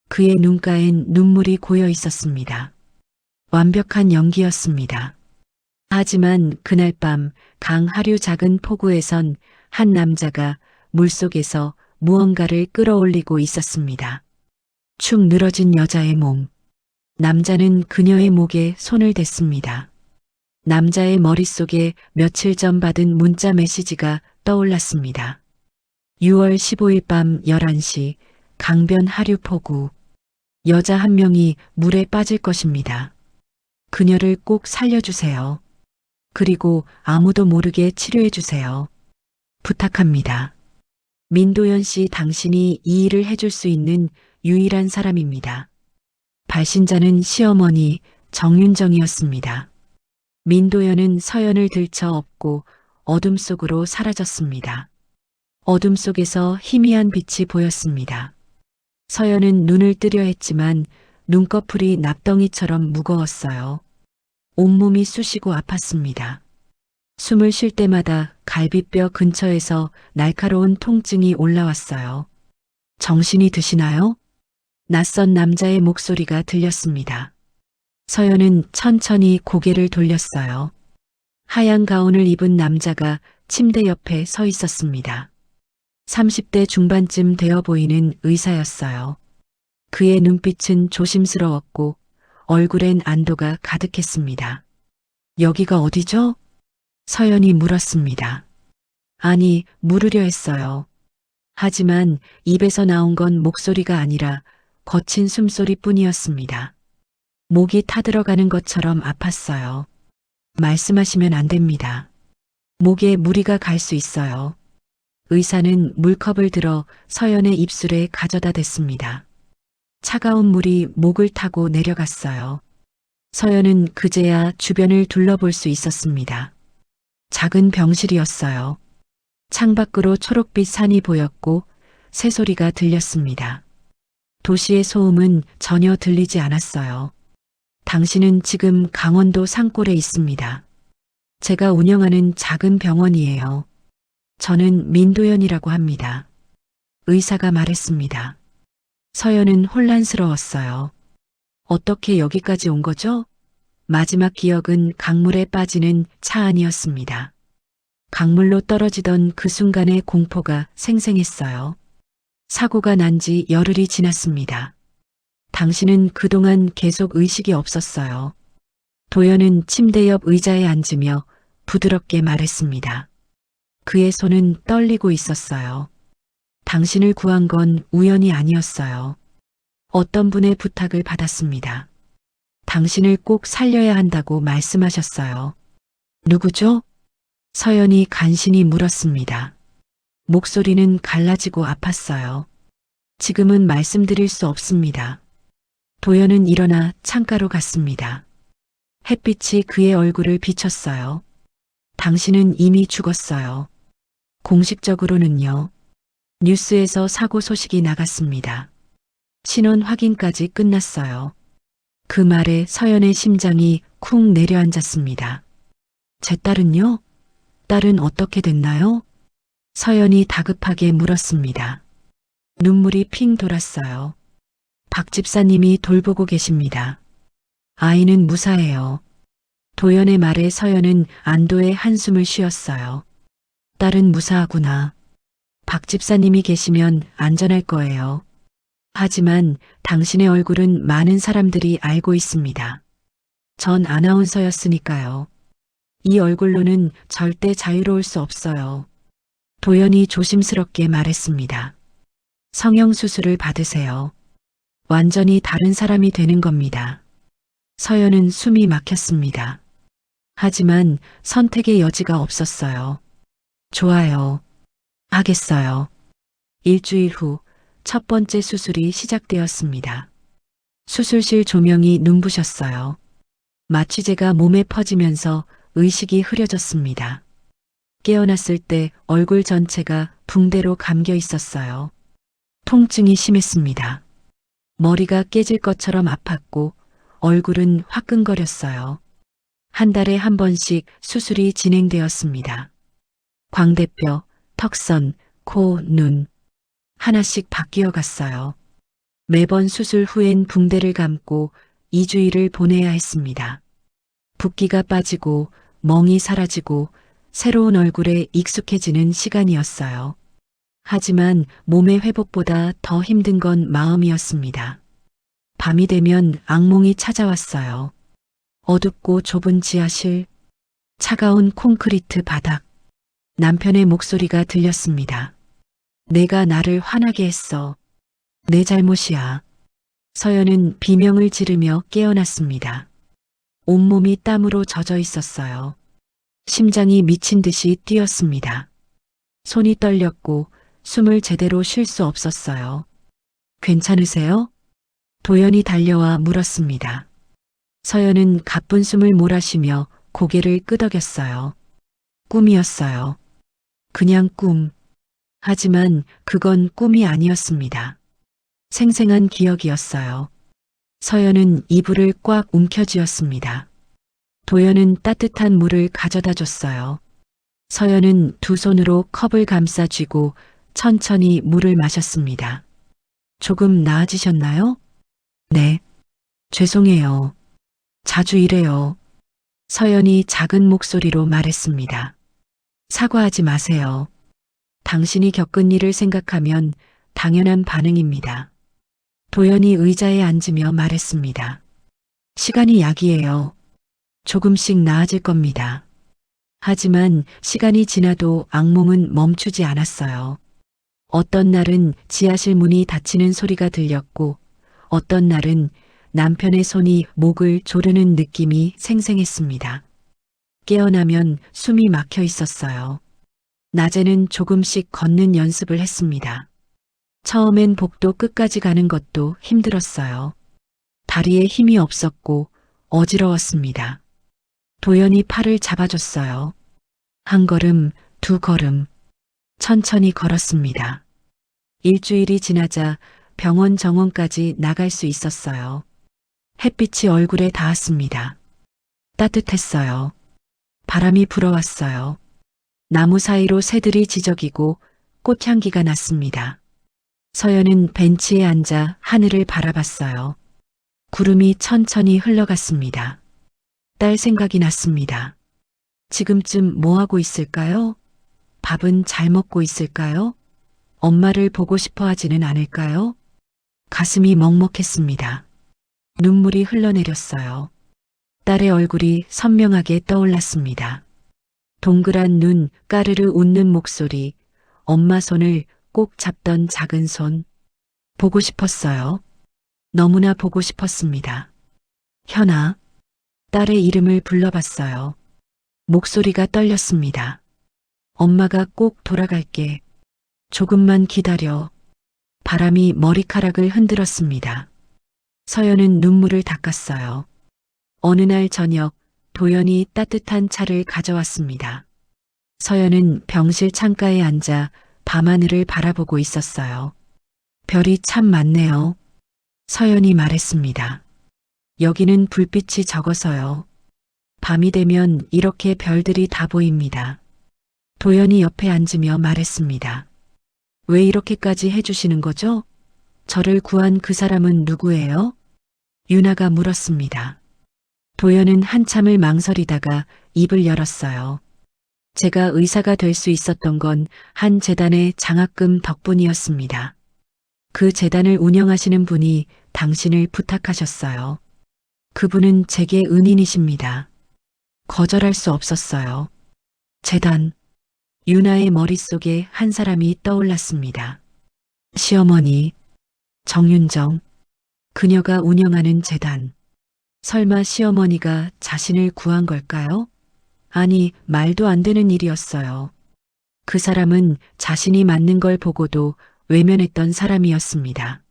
Speaker 2: 그의 눈가엔 눈물이 고여 있었습니다. 완벽한 연기였습니다. 하지만 그날 밤 강 하류 작은 포구에선 한 남자가 물속에서 무언가를 끌어올리고 있었습니다. 축 늘어진 여자의 몸. 남자는 그녀의 목에 손을 댔습니다. 남자의 머릿속에 며칠 전 받은 문자 메시지가 떠올랐습니다. 6월 15일 밤 11시 강변 하류 포구. 여자 한 명이 물에 빠질 것입니다. 그녀를 꼭 살려주세요. 그리고 아무도 모르게 치료해주세요. 부탁합니다. 민도연 씨, 당신이 이 일을 해줄 수 있는 유일한 사람입니다. 발신자는 시어머니 정윤정이었습니다. 민도연은 서연을 들쳐 업고 어둠 속으로 사라졌습니다. 어둠 속에서 희미한 빛이 보였습니다. 서연은 눈을 뜨려 했지만 눈꺼풀이 납덩이처럼 무거웠어요. 온몸이 쑤시고 아팠습니다. 숨을 쉴 때마다 갈비뼈 근처에서 날카로운 통증이 올라왔어요. 정신이 드시나요? 낯선 남자의 목소리가 들렸습니다. 서연은 천천히 고개를 돌렸어요. 하얀 가운을 입은 남자가 침대 옆에 서 있었습니다. 30대 중반쯤 되어 보이는 의사였어요. 그의 눈빛은 조심스러웠고 얼굴엔 안도가 가득했습니다. 여기가 어디죠? 서연이 물었습니다. 아니, 물으려 했어요. 하지만 입에서 나온 건 목소리가 아니라 거친 숨소리 뿐이었습니다. 목이 타들어가는 것처럼 아팠어요. 말씀하시면 안 됩니다. 목에 무리가 갈 수 있어요. 의사는 물컵을 들어 서연의 입술에 가져다 댔습니다. 차가운 물이 목을 타고 내려갔어요. 서연은 그제야 주변을 둘러볼 수 있었습니다. 작은 병실이었어요. 창밖으로 초록빛 산이 보였고 새소리가 들렸습니다. 도시의 소음은 전혀 들리지 않았어요. 당신은 지금 강원도 산골에 있습니다. 제가 운영하는 작은 병원이에요. 저는 민도연이라고 합니다. 의사가 말했습니다. 서연은 혼란스러웠어요. 어떻게 여기까지 온 거죠? 마지막 기억은 강물에 빠지는 차 안이었습니다. 강물로 떨어지던 그 순간의 공포가 생생했어요. 사고가 난 지 열흘이 지났습니다. 당신은 그동안 계속 의식이 없었어요. 도연은 침대 옆 의자에 앉으며 부드럽게 말했습니다. 그의 손은 떨리고 있었어요. 당신을 구한 건 우연이 아니었어요. 어떤 분의 부탁을 받았습니다. 당신을 꼭 살려야 한다고 말씀하셨어요. 누구죠? 서연이 간신히 물었습니다. 목소리는 갈라지고 아팠어요. 지금은 말씀드릴 수 없습니다. 도연은 일어나 창가로 갔습니다. 햇빛이 그의 얼굴을 비쳤어요. 당신은 이미 죽었어요. 공식적으로는요. 뉴스에서 사고 소식이 나갔습니다. 신원 확인까지 끝났어요. 그 말에 서연의 심장이 쿵 내려앉았습니다. 제 딸은요? 딸은 어떻게 됐나요? 서연이 다급하게 물었습니다. 눈물이 핑 돌았어요. 박 집사님이 돌보고 계십니다. 아이는 무사해요. 도연의 말에 서연은 안도의 한숨을 쉬었어요. 딸은 무사하구나. 박 집사님이 계시면 안전할 거예요. 하지만 당신의 얼굴은 많은 사람들이 알고 있습니다. 전 아나운서였으니까요. 이 얼굴로는 절대 자유로울 수 없어요. 도연이 조심스럽게 말했습니다. 성형수술을 받으세요. 완전히 다른 사람이 되는 겁니다. 서연은 숨이 막혔습니다. 하지만 선택의 여지가 없었어요. 좋아요. 하겠어요. 일주일 후 첫 번째 수술이 시작되었습니다. 수술실 조명이 눈부셨어요. 마취제가 몸에 퍼지면서 의식이 흐려졌습니다. 깨어났을 때 얼굴 전체가 붕대로 감겨 있었어요. 통증이 심했습니다. 머리가 깨질 것처럼 아팠고 얼굴은 화끈거렸어요. 한 달에 한 번씩 수술이 진행되었습니다. 광대뼈, 턱선, 코, 눈 하나씩 바뀌어 갔어요. 매번 수술 후엔 붕대를 감고 2주일을 보내야 했습니다. 붓기가 빠지고 멍이 사라지고 새로운 얼굴에 익숙해지는 시간이었어요. 하지만 몸의 회복보다 더 힘든 건 마음이었습니다. 밤이 되면 악몽이 찾아왔어요. 어둡고 좁은 지하실, 차가운 콘크리트 바닥, 남편의 목소리가 들렸습니다. 내가 나를 화나게 했어. 내 잘못이야. 서연은 비명을 지르며 깨어났습니다. 온몸이 땀으로 젖어 있었어요. 심장이 미친 듯이 뛰었습니다. 손이 떨렸고 숨을 제대로 쉴 수 없었어요. 괜찮으세요? 도연이 달려와 물었습니다. 서연은 가쁜 숨을 몰아쉬며 고개를 끄덕였어요. 꿈이었어요. 그냥 꿈. 하지만 그건 꿈이 아니었습니다. 생생한 기억이었어요. 서연은 이불을 꽉 움켜쥐었습니다. 도연은 따뜻한 물을 가져다 줬어요. 서연은 두 손으로 컵을 감싸 쥐고 천천히 물을 마셨습니다. 조금 나아지셨나요? 네. 죄송해요. 자주 이래요. 서연이 작은 목소리로 말했습니다. 사과하지 마세요. 당신이 겪은 일을 생각하면 당연한 반응입니다. 도연이 의자에 앉으며 말했습니다. 시간이 약이에요. 조금씩 나아질 겁니다. 하지만 시간이 지나도 악몽은 멈추지 않았어요. 어떤 날은 지하실 문이 닫히는 소리가 들렸고, 어떤 날은 남편의 손이 목을 조르는 느낌이 생생했습니다. 깨어나면 숨이 막혀 있었어요. 낮에는 조금씩 걷는 연습을 했습니다. 처음엔 복도 끝까지 가는 것도 힘들었어요. 다리에 힘이 없었고 어지러웠습니다. 도연이 팔을 잡아줬어요. 한 걸음, 두 걸음, 천천히 걸었습니다. 일주일이 지나자 병원 정원까지 나갈 수 있었어요. 햇빛이 얼굴에 닿았습니다. 따뜻했어요. 바람이 불어왔어요. 나무 사이로 새들이 지저귀고 꽃향기가 났습니다. 서연은 벤치에 앉아 하늘을 바라봤어요. 구름이 천천히 흘러갔습니다. 딸 생각이 났습니다. 지금쯤 뭐 하고 있을까요? 밥은 잘 먹고 있을까요? 엄마를 보고 싶어 하지는 않을까요? 가슴이 먹먹했습니다. 눈물이 흘러내렸어요. 딸의 얼굴이 선명하게 떠올랐습니다. 동그란 눈, 까르르 웃는 목소리, 엄마 손을 꼭 잡던 작은 손. 보고 싶었어요. 너무나 보고 싶었습니다. 현아, 딸의 이름을 불러봤어요. 목소리가 떨렸습니다. 엄마가 꼭 돌아갈게. 조금만 기다려. 바람이 머리카락을 흔들었습니다. 서연은 눈물을 닦았어요. 어느 날 저녁, 도연이 따뜻한 차를 가져왔습니다. 서연은 병실 창가에 앉아 밤하늘을 바라보고 있었어요. 별이 참 많네요. 서연이 말했습니다. 여기는 불빛이 적어서요. 밤이 되면 이렇게 별들이 다 보입니다. 도연이 옆에 앉으며 말했습니다. 왜 이렇게까지 해주시는 거죠? 저를 구한 그 사람은 누구예요? 유나가 물었습니다. 도연은 한참을 망설이다가 입을 열었어요. 제가 의사가 될 수 있었던 건 한 재단의 장학금 덕분이었습니다. 그 재단을 운영하시는 분이 당신을 부탁하셨어요. 그분은 제게 은인이십니다. 거절할 수 없었어요. 재단. 유나의 머릿속에 한 사람이 떠올랐습니다. 시어머니, 정윤정. 그녀가 운영하는 재단. 설마 시어머니가 자신을 구한 걸까요? 아니, 말도 안 되는 일이었어요. 그 사람은 자신이 맞는 걸 보고도 외면했던 사람이었습니다.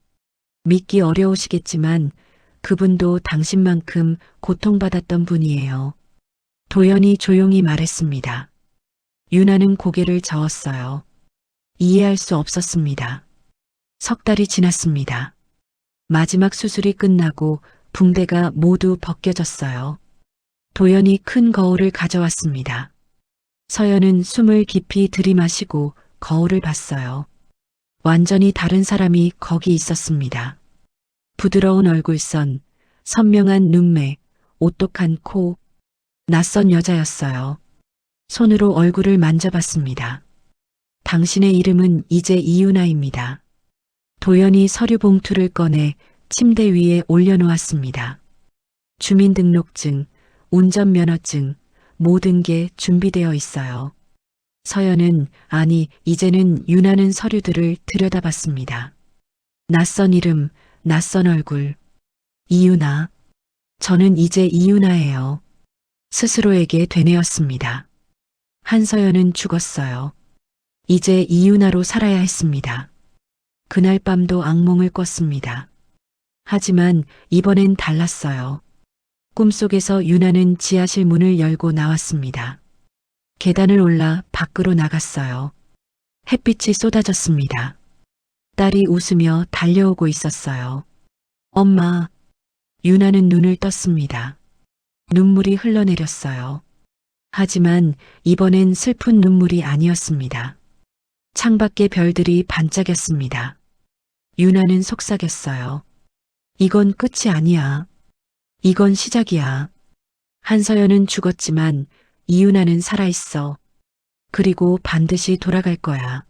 Speaker 2: 믿기 어려우시겠지만 그분도 당신만큼 고통받았던 분이에요. 도연이 조용히 말했습니다. 유나는 고개를 저었어요. 이해할 수 없었습니다. 석 달이 지났습니다. 마지막 수술이 끝나고 붕대가 모두 벗겨졌어요. 도연이 큰 거울을 가져왔습니다. 서연은 숨을 깊이 들이마시고 거울을 봤어요. 완전히 다른 사람이 거기 있었습니다. 부드러운 얼굴선, 선명한 눈매, 오똑한 코, 낯선 여자였어요. 손으로 얼굴을 만져봤습니다. 당신의 이름은 이제 이유나입니다. 도연이 서류 봉투를 꺼내 침대 위에 올려놓았습니다. 주민등록증, 운전면허증, 모든 게 준비되어 있어요. 서연은, 아니, 이제는 유나는 서류들을 들여다봤습니다. 낯선 이름, 낯선 얼굴. 이유나. 저는 이제 이유나예요. 스스로에게 되뇌었습니다. 한서연은 죽었어요. 이제 이유나로 살아야 했습니다. 그날 밤도 악몽을 꿨습니다. 하지만 이번엔 달랐어요. 꿈속에서 유나는 지하실 문을 열고 나왔습니다. 계단을 올라 밖으로 나갔어요. 햇빛이 쏟아졌습니다. 딸이 웃으며 달려오고 있었어요. 엄마. 유나는 눈을 떴습니다. 눈물이 흘러내렸어요. 하지만 이번엔 슬픈 눈물이 아니었습니다. 창밖의 별들이 반짝였습니다. 유나는 속삭였어요. 이건 끝이 아니야. 이건 시작이야. 한서연은 죽었지만 이윤아는 살아있어. 그리고 반드시 돌아갈 거야.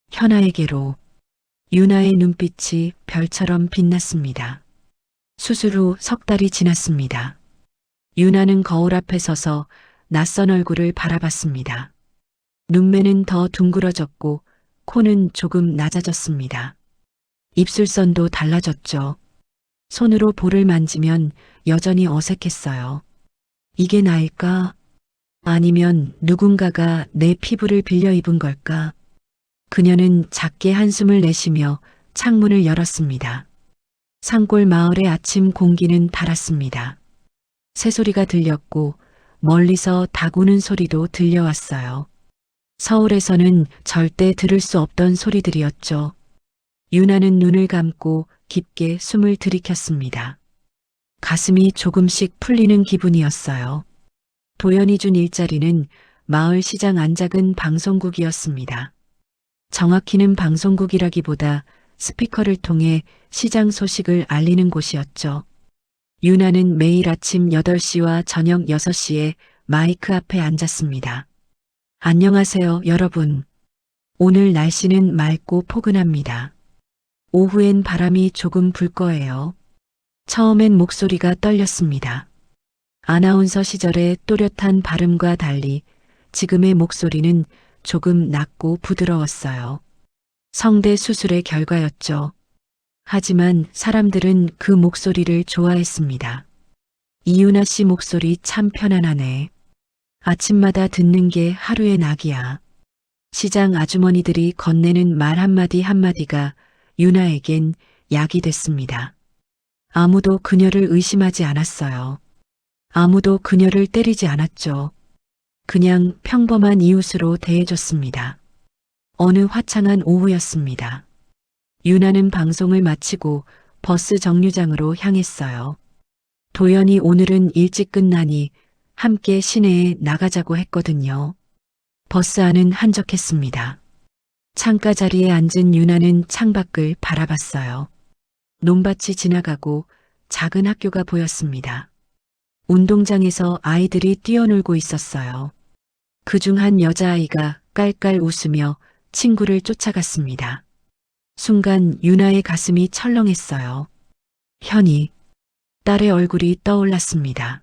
Speaker 2: 현아에게로. 윤아의 눈빛이 별처럼 빛났습니다. 수술 후 석 달이 지났습니다. 윤아는 거울 앞에 서서 낯선 얼굴을 바라봤습니다. 눈매는 더 둥그러졌고 코는 조금 낮아졌습니다. 입술선도 달라졌죠. 손으로 볼을 만지면 여전히 어색했어요. 이게 나일까? 아니면 누군가가 내 피부를 빌려 입은 걸까? 그녀는 작게 한숨을 내쉬며 창문을 열었습니다. 산골 마을의 아침 공기는 달았습니다. 새소리가 들렸고 멀리서 닭 우는 소리도 들려왔어요. 서울에서는 절대 들을 수 없던 소리들이었죠. 윤아는 눈을 감고 깊게 숨을 들이켰습니다. 가슴이 조금씩 풀리는 기분이었어요. 도연이 준 일자리는 마을 시장 안작은 방송국이었습니다. 정확히는 방송국이라기보다 스피커를 통해 시장 소식을 알리는 곳이었죠. 윤아는 매일 아침 8시와 저녁 6시에 마이크 앞에 앉았습니다. 안녕하세요, 여러분. 오늘 날씨는 맑고 포근합니다. 오후엔 바람이 조금 불 거예요. 처음엔 목소리가 떨렸습니다. 아나운서 시절의 또렷한 발음과 달리 지금의 목소리는 조금 낮고 부드러웠어요. 성대 수술의 결과였죠. 하지만 사람들은 그 목소리를 좋아했습니다. 이윤아 씨 목소리 참 편안하네. 아침마다 듣는 게 하루의 낙이야. 시장 아주머니들이 건네는 말 한마디 한마디가 윤아에겐 약이 됐습니다. 아무도 그녀를 의심하지 않았어요. 아무도 그녀를 때리지 않았죠. 그냥 평범한 이웃으로 대해줬습니다. 어느 화창한 오후였습니다. 윤아는 방송을 마치고 버스 정류장으로 향했어요. 도연이 오늘은 일찍 끝나니 함께 시내에 나가자고 했거든요. 버스 안은 한적했습니다. 창가 자리에 앉은 윤아는 창밖을 바라봤어요. 논밭이 지나가고 작은 학교가 보였습니다. 운동장에서 아이들이 뛰어놀고 있었어요. 그중 한 여자아이가 깔깔 웃으며 친구를 쫓아갔습니다. 순간 윤아의 가슴이 철렁했어요. 현이, 딸의 얼굴이 떠올랐습니다.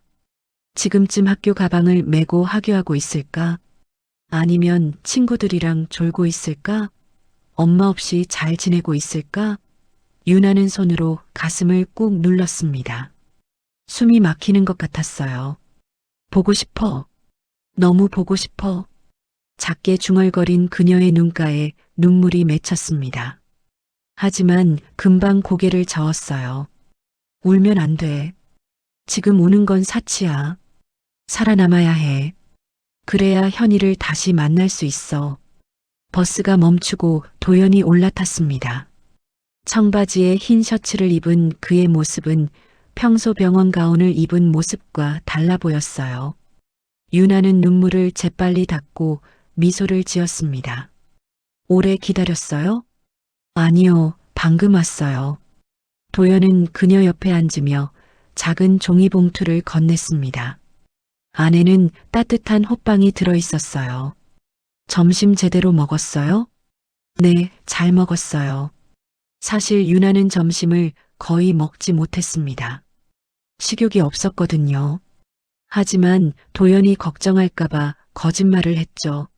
Speaker 2: 지금쯤 학교 가방을 메고 하교하고 있을까? 아니면 친구들이랑 졸고 있을까? 엄마 없이 잘 지내고 있을까? 윤아는 손으로 가슴을 꾹 눌렀습니다. 숨이 막히는 것 같았어요. 보고 싶어. 너무 보고 싶어. 작게 중얼거린 그녀의 눈가에 눈물이 맺혔습니다. 하지만 금방 고개를 저었어요. 울면 안 돼. 지금 우는 건 사치야. 살아남아야 해. 그래야 현이를 다시 만날 수 있어. 버스가 멈추고 도연이 올라탔습니다. 청바지에 흰 셔츠를 입은 그의 모습은 평소 병원 가운을 입은 모습과 달라 보였어요. 윤아는 눈물을 재빨리 닦고 미소를 지었습니다. 오래 기다렸어요? 아니요, 방금 왔어요. 도연은 그녀 옆에 앉으며 작은 종이봉투를 건넸습니다. 안에는 따뜻한 호빵이 들어 있었어요. 점심 제대로 먹었어요? 네, 잘 먹었어요. 사실 윤아는 점심을 거의 먹지 못했습니다. 식욕이 없었거든요. 하지만 도연이 걱정할까봐 거짓말을 했죠.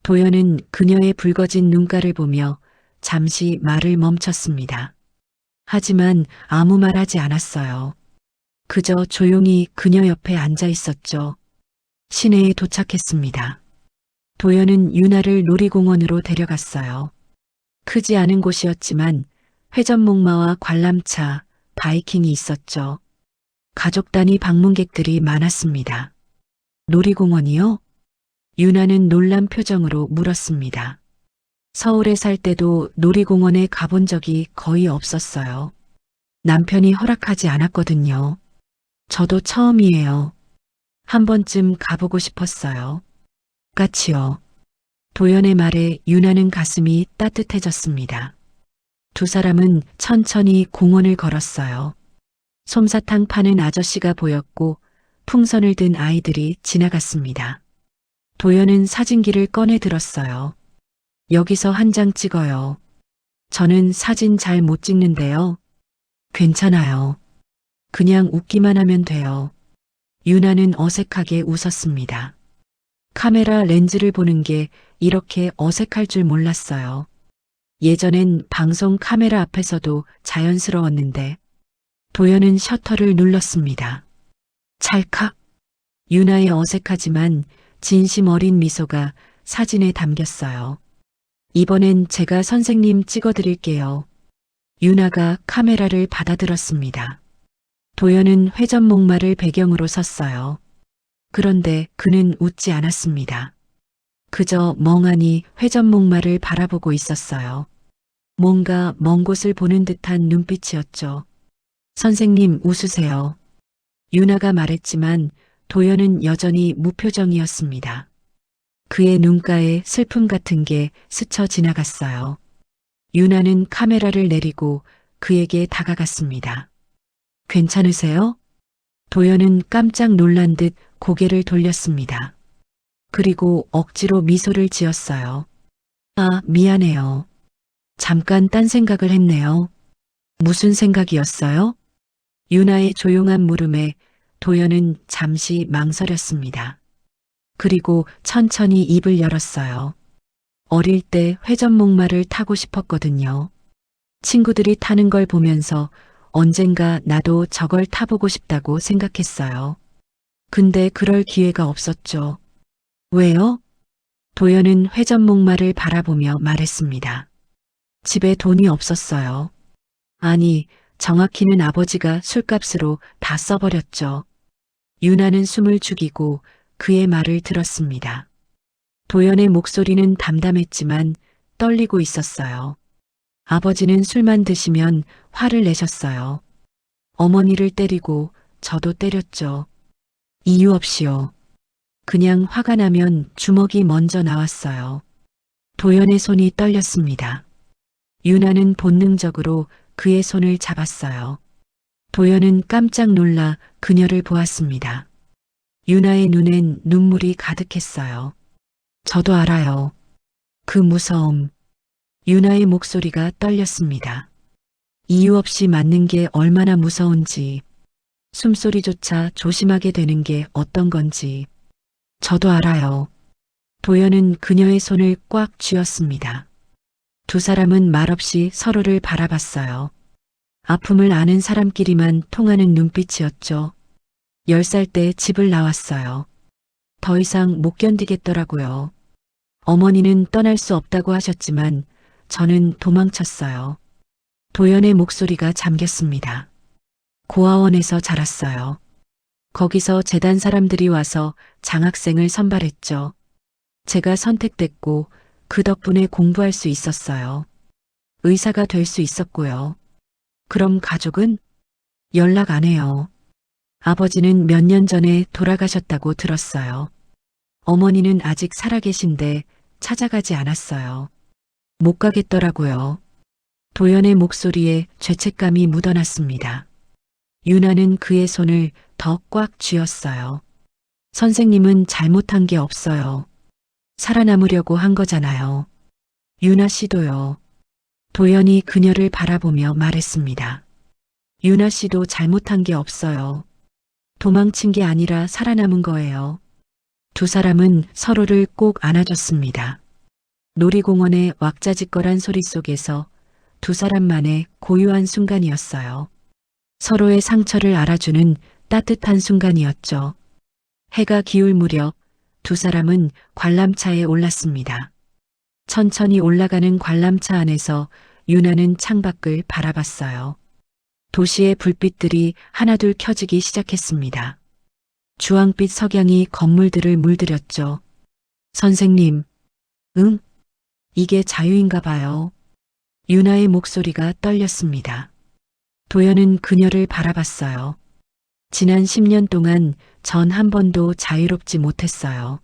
Speaker 2: 도연은 그녀의 붉어진 눈가를 보며 잠시 말을 멈췄습니다. 하지만 아무 말 하지 않았어요. 그저 조용히 그녀 옆에 앉아 있었죠. 시내에 도착했습니다. 도연은 윤아를 놀이공원으로 데려갔어요. 크지 않은 곳이었지만 회전목마와 관람차, 바이킹이 있었죠. 가족 단위 방문객들이 많았습니다. 놀이공원이요? 윤아는 놀란 표정으로 물었습니다. 서울에 살 때도 놀이공원에 가본 적이 거의 없었어요. 남편이 허락하지 않았거든요. 저도 처음이에요. 한 번쯤 가보고 싶었어요. 같이요. 도연의 말에 윤아는 가슴이 따뜻해졌습니다. 두 사람은 천천히 공원을 걸었어요. 솜사탕 파는 아저씨가 보였고 풍선을 든 아이들이 지나갔습니다. 도연은 사진기를 꺼내 들었어요. 여기서 한 장 찍어요. 저는 사진 잘 못 찍는데요. 괜찮아요. 그냥 웃기만 하면 돼요. 유나는 어색하게 웃었습니다. 카메라 렌즈를 보는 게 이렇게 어색할 줄 몰랐어요. 예전엔 방송 카메라 앞에서도 자연스러웠는데 도연은 셔터를 눌렀습니다. 찰칵. 유나의 어색하지만 진심 어린 미소가 사진에 담겼어요. 이번엔 제가 선생님 찍어드릴게요. 유나가 카메라를 받아들었습니다. 도연은 회전 목마를 배경으로 섰어요. 그런데 그는 웃지 않았습니다. 그저 멍하니 회전 목마를 바라보고 있었어요. 뭔가 먼 곳을 보는 듯한 눈빛이었죠. 선생님 웃으세요. 유나가 말했지만 도연은 여전히 무표정이었습니다. 그의 눈가에 슬픔 같은 게 스쳐 지나갔어요. 유나는 카메라를 내리고 그에게 다가갔습니다. 괜찮으세요? 도연은 깜짝 놀란 듯 고개를 돌렸습니다. 그리고 억지로 미소를 지었어요. 아, 미안해요. 잠깐 딴 생각을 했네요. 무슨 생각이었어요? 유나의 조용한 물음에 도연은 잠시 망설였습니다. 그리고 천천히 입을 열었어요. 어릴 때 회전목마를 타고 싶었거든요. 친구들이 타는 걸 보면서 언젠가 나도 저걸 타보고 싶다고 생각했어요. 근데 그럴 기회가 없었죠. 왜요? 도연은 회전목마를 바라보며 말했습니다. 집에 돈이 없었어요. 아니, 정확히는 아버지가 술값으로 다 써버렸죠. 유나는 숨을 죽이고 그의 말을 들었습니다. 도연의 목소리는 담담했지만 떨리고 있었어요. 아버지는 술만 드시면 화를 내셨어요. 어머니를 때리고 저도 때렸죠. 이유 없이요. 그냥 화가 나면 주먹이 먼저 나왔어요. 도연의 손이 떨렸습니다. 유나는 본능적으로 그의 손을 잡았어요. 도연은 깜짝 놀라 그녀를 보았습니다. 유나의 눈엔 눈물이 가득했어요. 저도 알아요. 그 무서움. 유나의 목소리가 떨렸습니다. 이유 없이 맞는 게 얼마나 무서운지, 숨소리조차 조심하게 되는 게 어떤 건지. 저도 알아요. 도연은 그녀의 손을 꽉 쥐었습니다. 두 사람은 말없이 서로를 바라봤어요. 아픔을 아는 사람끼리만 통하는 눈빛이었죠. 10살 때 집을 나왔어요. 더 이상 못 견디겠더라고요. 어머니는 떠날 수 없다고 하셨지만 저는 도망쳤어요. 도연의 목소리가 잠겼습니다. 고아원에서 자랐어요. 거기서 재단 사람들이 와서 장학생을 선발했죠. 제가 선택됐고 그 덕분에 공부할 수 있었어요. 의사가 될 수 있었고요. 그럼 가족은? 연락 안 해요. 아버지는 몇 년 전에 돌아가셨다고 들었어요. 어머니는 아직 살아계신데 찾아가지 않았어요. 못 가겠더라고요. 도연의 목소리에 죄책감이 묻어났습니다. 유나는 그의 손을 더 꽉 쥐었어요. 선생님은 잘못한 게 없어요. 살아남으려고 한 거잖아요. 유나 씨도요. 도연이 그녀를 바라보며 말했습니다. 유나 씨도 잘못한 게 없어요. 도망친 게 아니라 살아남은 거예요. 두 사람은 서로를 꼭 안아줬습니다. 놀이공원의 왁자지껄한 소리 속에서 두 사람만의 고요한 순간이었어요. 서로의 상처를 알아주는 따뜻한 순간이었죠. 해가 기울 무렵 두 사람은 관람차에 올랐습니다. 천천히 올라가는 관람차 안에서 유나는 창밖을 바라봤어요. 도시의 불빛들이 하나둘 켜지기 시작했습니다. 주황빛 석양이 건물들을 물들였죠. 선생님, 응? 이게 자유인가 봐요. 유나의 목소리가 떨렸습니다. 도연은 그녀를 바라봤어요. 지난 10년 동안 전 한 번도 자유롭지 못했어요.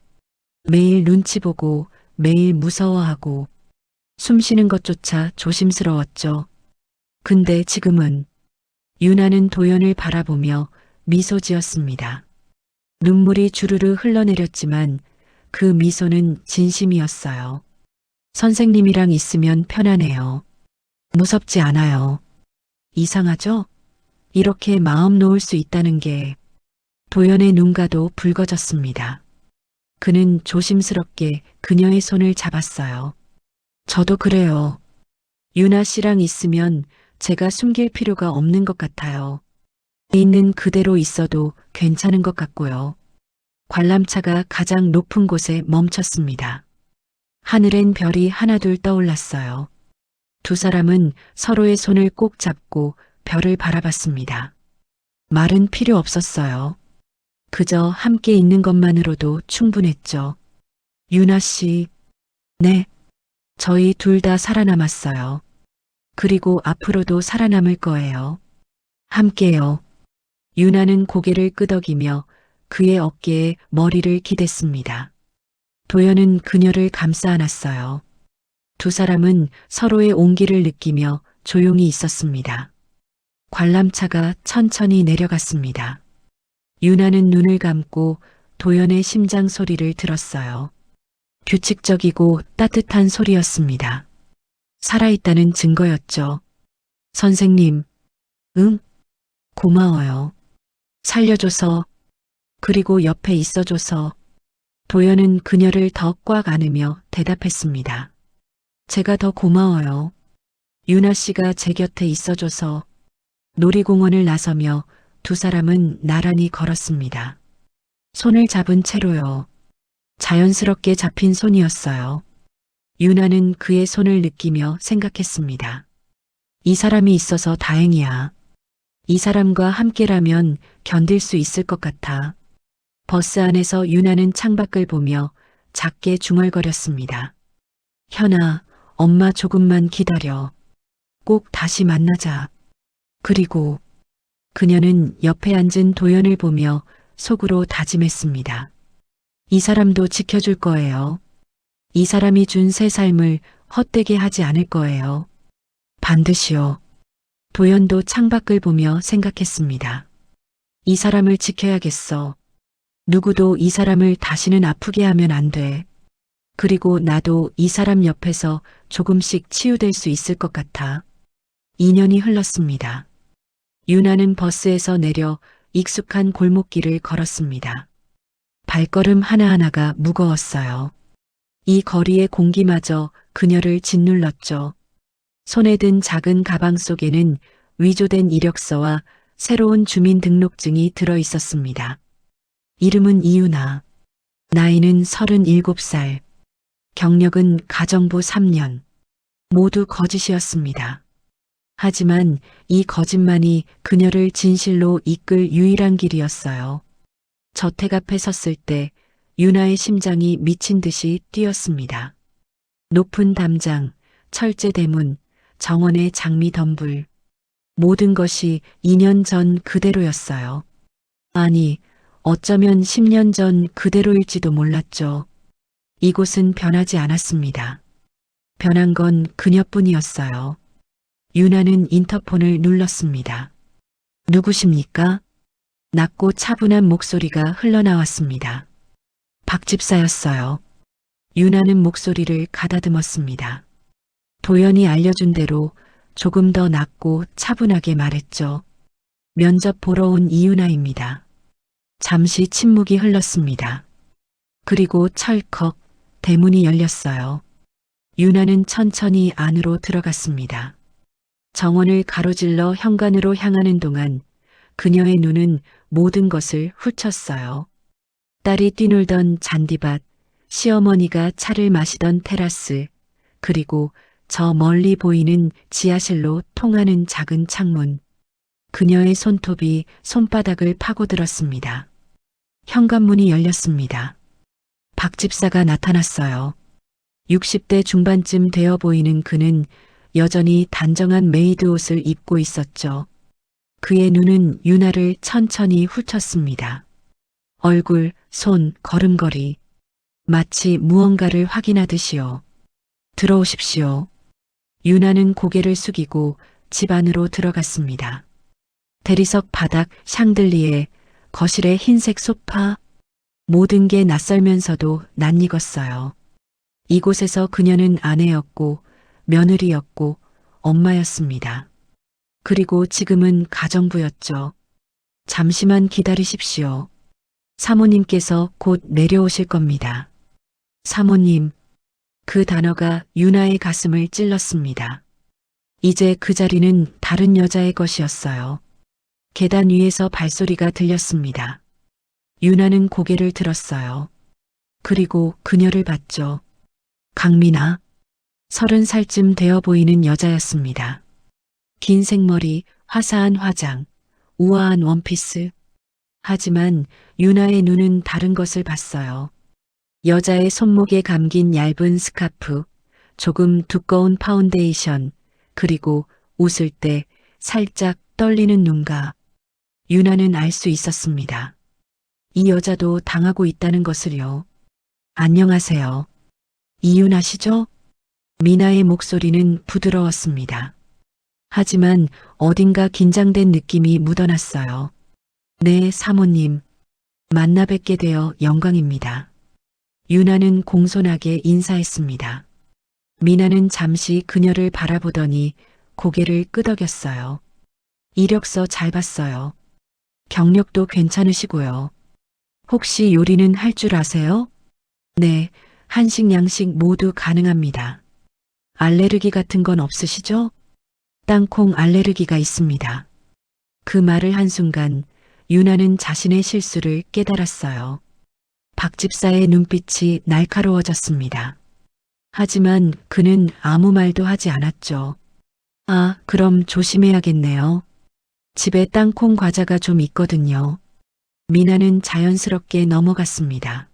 Speaker 2: 매일 눈치 보고 매일 무서워하고 숨 쉬는 것조차 조심스러웠죠. 근데 지금은 유나는 도연을 바라보며 미소 지었습니다. 눈물이 주르르 흘러내렸지만 그 미소는 진심이었어요. 선생님이랑 있으면 편안해요. 무섭지 않아요. 이상하죠? 이렇게 마음 놓을 수 있다는 게. 도연의 눈가도 붉어졌습니다. 그는 조심스럽게 그녀의 손을 잡았어요. 저도 그래요. 유나 씨랑 있으면 제가 숨길 필요가 없는 것 같아요. 있는 그대로 있어도 괜찮은 것 같고요. 관람차가 가장 높은 곳에 멈췄습니다. 하늘엔 별이 하나둘 떠올랐어요. 두 사람은 서로의 손을 꼭 잡고 별을 바라봤습니다. 말은 필요 없었어요. 그저 함께 있는 것만으로도 충분했죠. 유나 씨, 네, 저희 둘 다 살아남았어요. 그리고 앞으로도 살아남을 거예요. 함께요. 유나는 고개를 끄덕이며 그의 어깨에 머리를 기댔습니다. 도연은 그녀를 감싸 안았어요. 두 사람은 서로의 온기를 느끼며 조용히 있었습니다. 관람차가 천천히 내려갔습니다. 유나는 눈을 감고 도연의 심장 소리를 들었어요. 규칙적이고 따뜻한 소리였습니다. 살아있다는 증거였죠. 선생님, 응? 고마워요. 살려줘서, 그리고 옆에 있어줘서. 도연은 그녀를 더 꽉 안으며 대답했습니다. 제가 더 고마워요. 유나 씨가 제 곁에 있어줘서. 놀이공원을 나서며 두 사람은 나란히 걸었습니다. 손을 잡은 채로요. 자연스럽게 잡힌 손이었어요. 유나는 그의 손을 느끼며 생각했습니다. 이 사람이 있어서 다행이야. 이 사람과 함께라면 견딜 수 있을 것 같아. 버스 안에서 유나는 창밖을 보며 작게 중얼거렸습니다. 현아, 엄마 조금만 기다려. 꼭 다시 만나자. 그리고 그녀는 옆에 앉은 도연을 보며 속으로 다짐했습니다. 이 사람도 지켜줄 거예요. 이 사람이 준 새 삶을 헛되게 하지 않을 거예요. 반드시요. 도연도 창밖을 보며 생각했습니다. 이 사람을 지켜야겠어. 누구도 이 사람을 다시는 아프게 하면 안 돼. 그리고 나도 이 사람 옆에서 조금씩 치유될 수 있을 것 같아. 2년이 흘렀습니다. 유나는 버스에서 내려 익숙한 골목길을 걸었습니다. 발걸음 하나하나가 무거웠어요. 이 거리의 공기마저 그녀를 짓눌렀죠. 손에 든 작은 가방 속에는 위조된 이력서와 새로운 주민등록증이 들어 있었습니다. 이름은 이유나, 나이는 37살, 경력은 가정부 3년, 모두 거짓이었습니다. 하지만 이 거짓만이 그녀를 진실로 이끌 유일한 길이었어요. 저택 앞에 섰을 때 유나의 심장이 미친 듯이 뛰었습니다. 높은 담장, 철제 대문, 정원의 장미 덤불, 모든 것이 2년 전 그대로였어요. 아니, 어쩌면 10년 전 그대로일지도 몰랐죠. 이곳은 변하지 않았습니다. 변한 건 그녀뿐이었어요. 유나는 인터폰을 눌렀습니다. 누구십니까? 낮고 차분한 목소리가 흘러나왔습니다. 박 집사였어요. 유나는 목소리를 가다듬었습니다. 도연이 알려준 대로 조금 더 낮고 차분하게 말했죠. 면접 보러 온 이유나입니다. 잠시 침묵이 흘렀습니다. 그리고 철컥 대문이 열렸어요. 유나는 천천히 안으로 들어갔습니다. 정원을 가로질러 현관으로 향하는 동안 그녀의 눈은 모든 것을 훑었어요. 딸이 뛰놀던 잔디밭, 시어머니가 차를 마시던 테라스, 그리고 저 멀리 보이는 지하실로 통하는 작은 창문. 그녀의 손톱이 손바닥을 파고들었습니다. 현관문이 열렸습니다. 박 집사가 나타났어요. 60대 중반쯤 되어 보이는 그는 여전히 단정한 메이드 옷을 입고 있었죠. 그의 눈은 유나를 천천히 훑었습니다. 얼굴, 손, 걸음걸이. 마치 무언가를 확인하듯이요. 들어오십시오. 유나는 고개를 숙이고 집 안으로 들어갔습니다. 대리석 바닥 샹들리에, 거실의 흰색 소파, 모든 게 낯설면서도 낯익었어요. 이곳에서 그녀는 아내였고, 며느리였고, 엄마였습니다. 그리고 지금은 가정부였죠. 잠시만 기다리십시오. 사모님께서 곧 내려오실 겁니다. 사모님, 그 단어가 유나의 가슴을 찔렀습니다. 이제 그 자리는 다른 여자의 것이었어요. 계단 위에서 발소리가 들렸습니다. 유나는 고개를 들었어요. 그리고 그녀를 봤죠. 강민아, 30살쯤 되어 보이는 여자였습니다. 긴 생머리, 화사한 화장, 우아한 원피스. 하지만 유나의 눈은 다른 것을 봤어요. 여자의 손목에 감긴 얇은 스카프, 조금 두꺼운 파운데이션, 그리고 웃을 때 살짝 떨리는 눈가. 유나는 알 수 있었습니다. 이 여자도 당하고 있다는 것을요. 안녕하세요. 이윤아시죠? 미나의 목소리는 부드러웠습니다. 하지만 어딘가 긴장된 느낌이 묻어났어요. 네, 사모님. 만나 뵙게 되어 영광입니다. 유나는 공손하게 인사했습니다. 미나는 잠시 그녀를 바라보더니 고개를 끄덕였어요. 이력서 잘 봤어요. 경력도 괜찮으시고요. 혹시 요리는 할 줄 아세요? 네, 한식, 양식 모두 가능합니다. 알레르기 같은 건 없으시죠? 땅콩 알레르기가 있습니다. 그 말을 한순간 유나는 자신의 실수를 깨달았어요. 박 집사의 눈빛이 날카로워졌습니다. 하지만 그는 아무 말도 하지 않았죠. 아, 그럼 조심해야겠네요. 집에 땅콩 과자가 좀 있거든요. 미나는 자연스럽게 넘어갔습니다.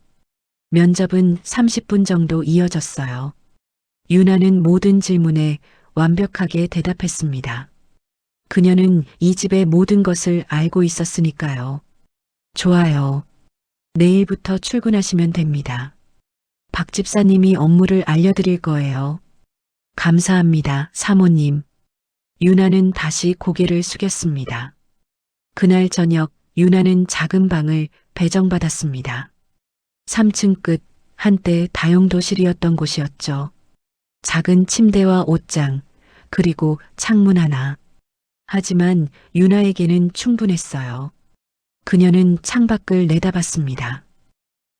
Speaker 2: 면접은 30분 정도 이어졌어요. 유나는 모든 질문에 완벽하게 대답했습니다. 그녀는 이 집의 모든 것을 알고 있었으니까요. 좋아요. 내일부터 출근하시면 됩니다. 박 집사님이 업무를 알려드릴 거예요. 감사합니다, 사모님. 유나는 다시 고개를 숙였습니다. 그날 저녁 유나는 작은 방을 배정받았습니다. 3층 끝 한때 다용도실이었던 곳이었죠. 작은 침대와 옷장, 그리고 창문 하나. 하지만 유나에게는 충분했어요. 그녀는 창밖을 내다봤습니다.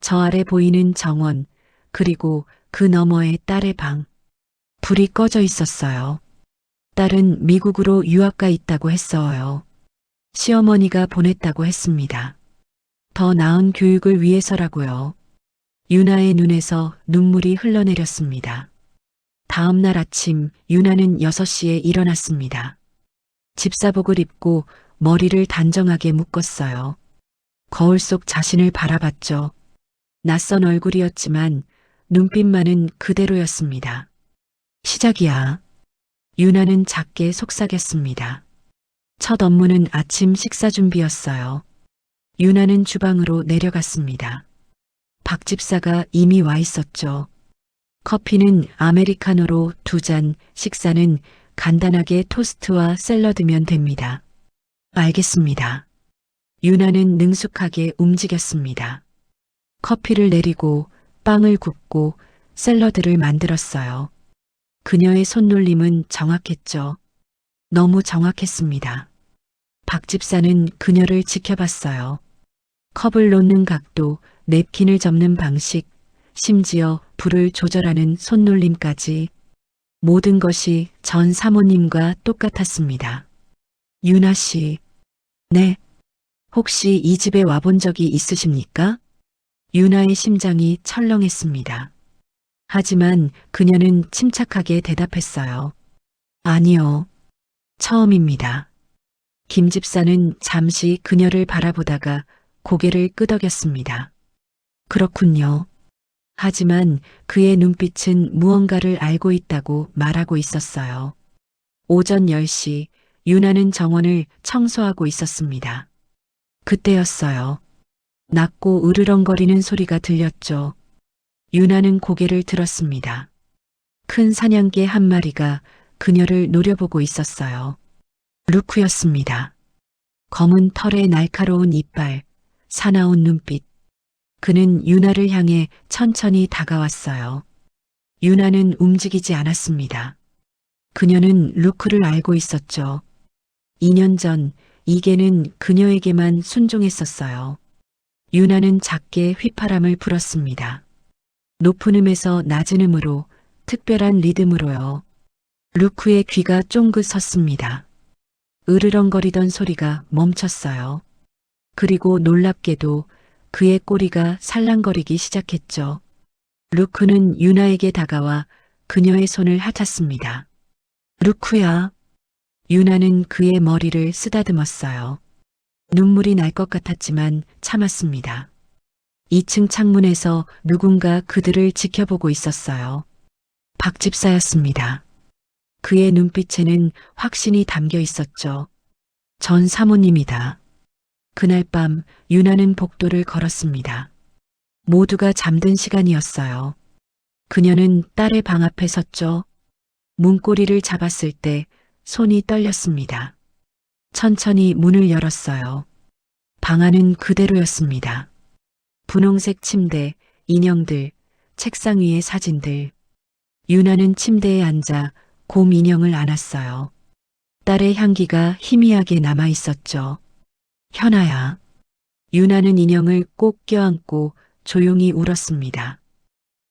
Speaker 2: 저 아래 보이는 정원, 그리고 그 너머의 딸의 방. 불이 꺼져 있었어요. 딸은 미국으로 유학가 있다고 했어요. 시어머니가 보냈다고 했습니다. 더 나은 교육을 위해서라고요. 유나의 눈에서 눈물이 흘러내렸습니다. 다음 날 아침 유나는 6시에 일어났습니다. 집사복을 입고 머리를 단정하게 묶었어요. 거울 속 자신을 바라봤죠. 낯선 얼굴이었지만 눈빛만은 그대로였습니다. 시작이야. 유나는 작게 속삭였습니다. 첫 업무는 아침 식사 준비였어요. 유나는 주방으로 내려갔습니다. 박 집사가 이미 와 있었죠. 커피는 아메리카노로 2잔, 식사는 간단하게 토스트와 샐러드면 됩니다. 알겠습니다. 유나는 능숙하게 움직였습니다. 커피를 내리고 빵을 굽고 샐러드를 만들었어요. 그녀의 손놀림은 정확했죠. 너무 정확했습니다. 박 집사는 그녀를 지켜봤어요. 컵을 놓는 각도, 냅킨을 접는 방식, 심지어 불을 조절하는 손놀림까지 모든 것이 전 사모님과 똑같았습니다. 유나 씨, 네. 혹시 이 집에 와본 적이 있으십니까? 유나의 심장이 철렁했습니다. 하지만 그녀는 침착하게 대답했어요. 아니요. 처음입니다. 김 집사는 잠시 그녀를 바라보다가 고개를 끄덕였습니다. 그렇군요. 하지만 그의 눈빛은 무언가를 알고 있다고 말하고 있었어요. 오전 10시 유나는 정원을 청소하고 있었습니다. 그때였어요. 낮고 으르렁거리는 소리가 들렸죠. 유나는 고개를 들었습니다. 큰 사냥개 한 마리가 그녀를 노려보고 있었어요. 루크였습니다. 검은 털에 날카로운 이빨, 사나운 눈빛. 그는 유나를 향해 천천히 다가왔어요. 유나는 움직이지 않았습니다. 그녀는 루크를 알고 있었죠. 2년 전 이계는 그녀에게만 순종했었어요. 유나는 작게 휘파람을 불었습니다. 높은 음에서 낮은 음으로, 특별한 리듬으로요. 루크의 귀가 쫑긋 섰습니다. 으르렁거리던 소리가 멈췄어요. 그리고 놀랍게도 그의 꼬리가 살랑거리기 시작했죠. 루크는 유나에게 다가와 그녀의 손을 핥았습니다. 루크야. 유나는 그의 머리를 쓰다듬었어요. 눈물이 날 것 같았지만 참았습니다. 2층 창문에서 누군가 그들을 지켜보고 있었어요. 박 집사였습니다. 그의 눈빛에는 확신이 담겨 있었죠. 전 사모님이다. 그날 밤 유나는 복도를 걸었습니다. 모두가 잠든 시간이었어요. 그녀는 딸의 방 앞에 섰죠. 문고리를 잡았을 때 손이 떨렸습니다. 천천히 문을 열었어요. 방 안은 그대로였습니다. 분홍색 침대, 인형들, 책상 위에 사진들. 유나는 침대에 앉아 곰 인형을 안았어요. 딸의 향기가 희미하게 남아 있었죠. 현아야. 유나는 인형을 꼭 껴안고 조용히 울었습니다.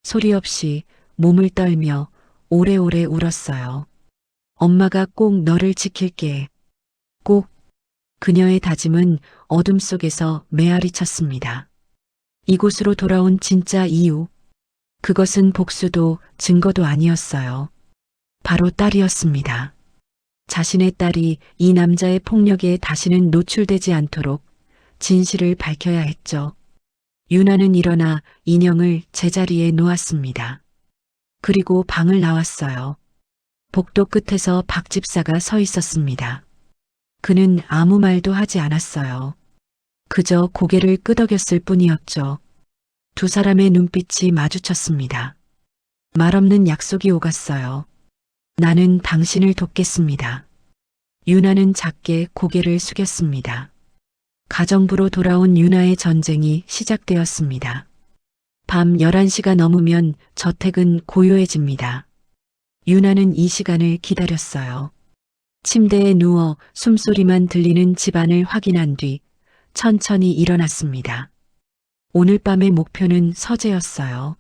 Speaker 2: 소리 없이 몸을 떨며 오래오래 울었어요. 엄마가 꼭 너를 지킬게. 꼭. 그녀의 다짐은 어둠 속에서 메아리 쳤습니다. 이곳으로 돌아온 진짜 이유. 그것은 복수도 증거도 아니었어요. 바로 딸이었습니다. 자신의 딸이 이 남자의 폭력에 다시는 노출되지 않도록 진실을 밝혀야 했죠. 유나는 일어나 인형을 제자리에 놓았습니다. 그리고 방을 나왔어요. 복도 끝에서 박 집사가 서 있었습니다. 그는 아무 말도 하지 않았어요. 그저 고개를 끄덕였을 뿐이었죠. 두 사람의 눈빛이 마주쳤습니다. 말없는 약속이 오갔어요. 나는 당신을 돕겠습니다. 유나는 작게 고개를 숙였습니다. 가정부로 돌아온 유나의 전쟁이 시작되었습니다. 밤 11시가 넘으면 저택은 고요해집니다. 유나는 이 시간을 기다렸어요. 침대에 누워 숨소리만 들리는 집안을 확인한 뒤 천천히 일어났습니다. 오늘 밤의 목표는 서재였어요.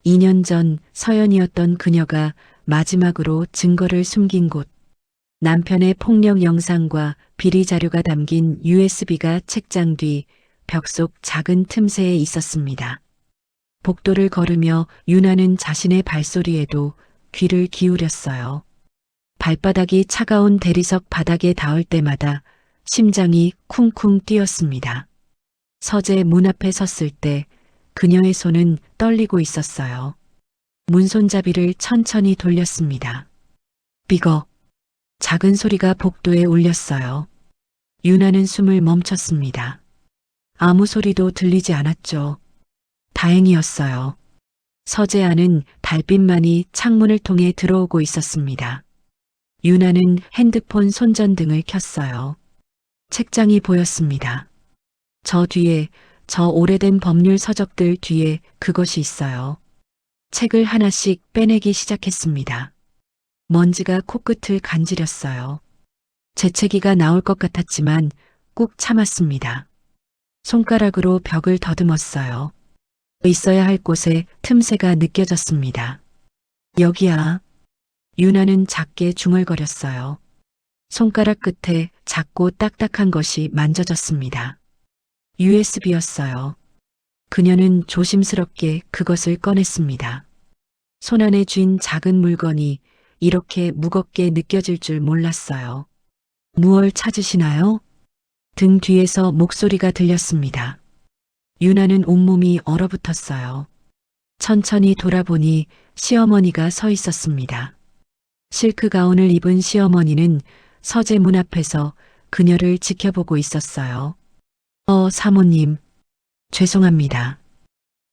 Speaker 2: 2년 전 서연이었던 그녀가 마지막으로 증거를 숨긴 곳. 남편의 폭력 영상과 비리 자료가 담긴 USB가 책장 뒤 벽 속 작은 틈새에 있었습니다. 복도를 걸으며 유나는 자신의 발소리에도 귀를 기울였어요. 발바닥이 차가운 대리석 바닥에 닿을 때마다 심장이 쿵쿵 뛰었습니다. 서재 문 앞에 섰을 때 그녀의 손은 떨리고 있었어요. 문손잡이를 천천히 돌렸습니다. 삐걱. 작은 소리가 복도에 울렸어요. 유나는 숨을 멈췄습니다. 아무 소리도 들리지 않았죠. 다행이었어요. 서재 안은 달빛만이 창문을 통해 들어오고 있었습니다. 유나는 핸드폰 손전등을 켰어요. 책장이 보였습니다. 저 뒤에, 저 오래된 법률 서적들 뒤에 그것이 있어요. 책을 하나씩 빼내기 시작했습니다. 먼지가 코끝을 간지렸어요. 재채기가 나올 것 같았지만 꾹 참았습니다. 손가락으로 벽을 더듬었어요. 있어야 할 곳에 틈새가 느껴졌습니다. 여기야. 유나는 작게 중얼거렸어요. 손가락 끝에 작고 딱딱한 것이 만져졌습니다. USB였어요. 그녀는 조심스럽게 그것을 꺼냈습니다. 손안에 쥔 작은 물건이 이렇게 무겁게 느껴질 줄 몰랐어요. 무얼 찾으시나요? 등 뒤에서 목소리가 들렸습니다. 유나는 온몸이 얼어붙었어요. 천천히 돌아보니 시어머니가 서 있었습니다. 실크 가운을 입은 시어머니는 서재 문 앞에서 그녀를 지켜보고 있었어요. 사모님. 죄송합니다.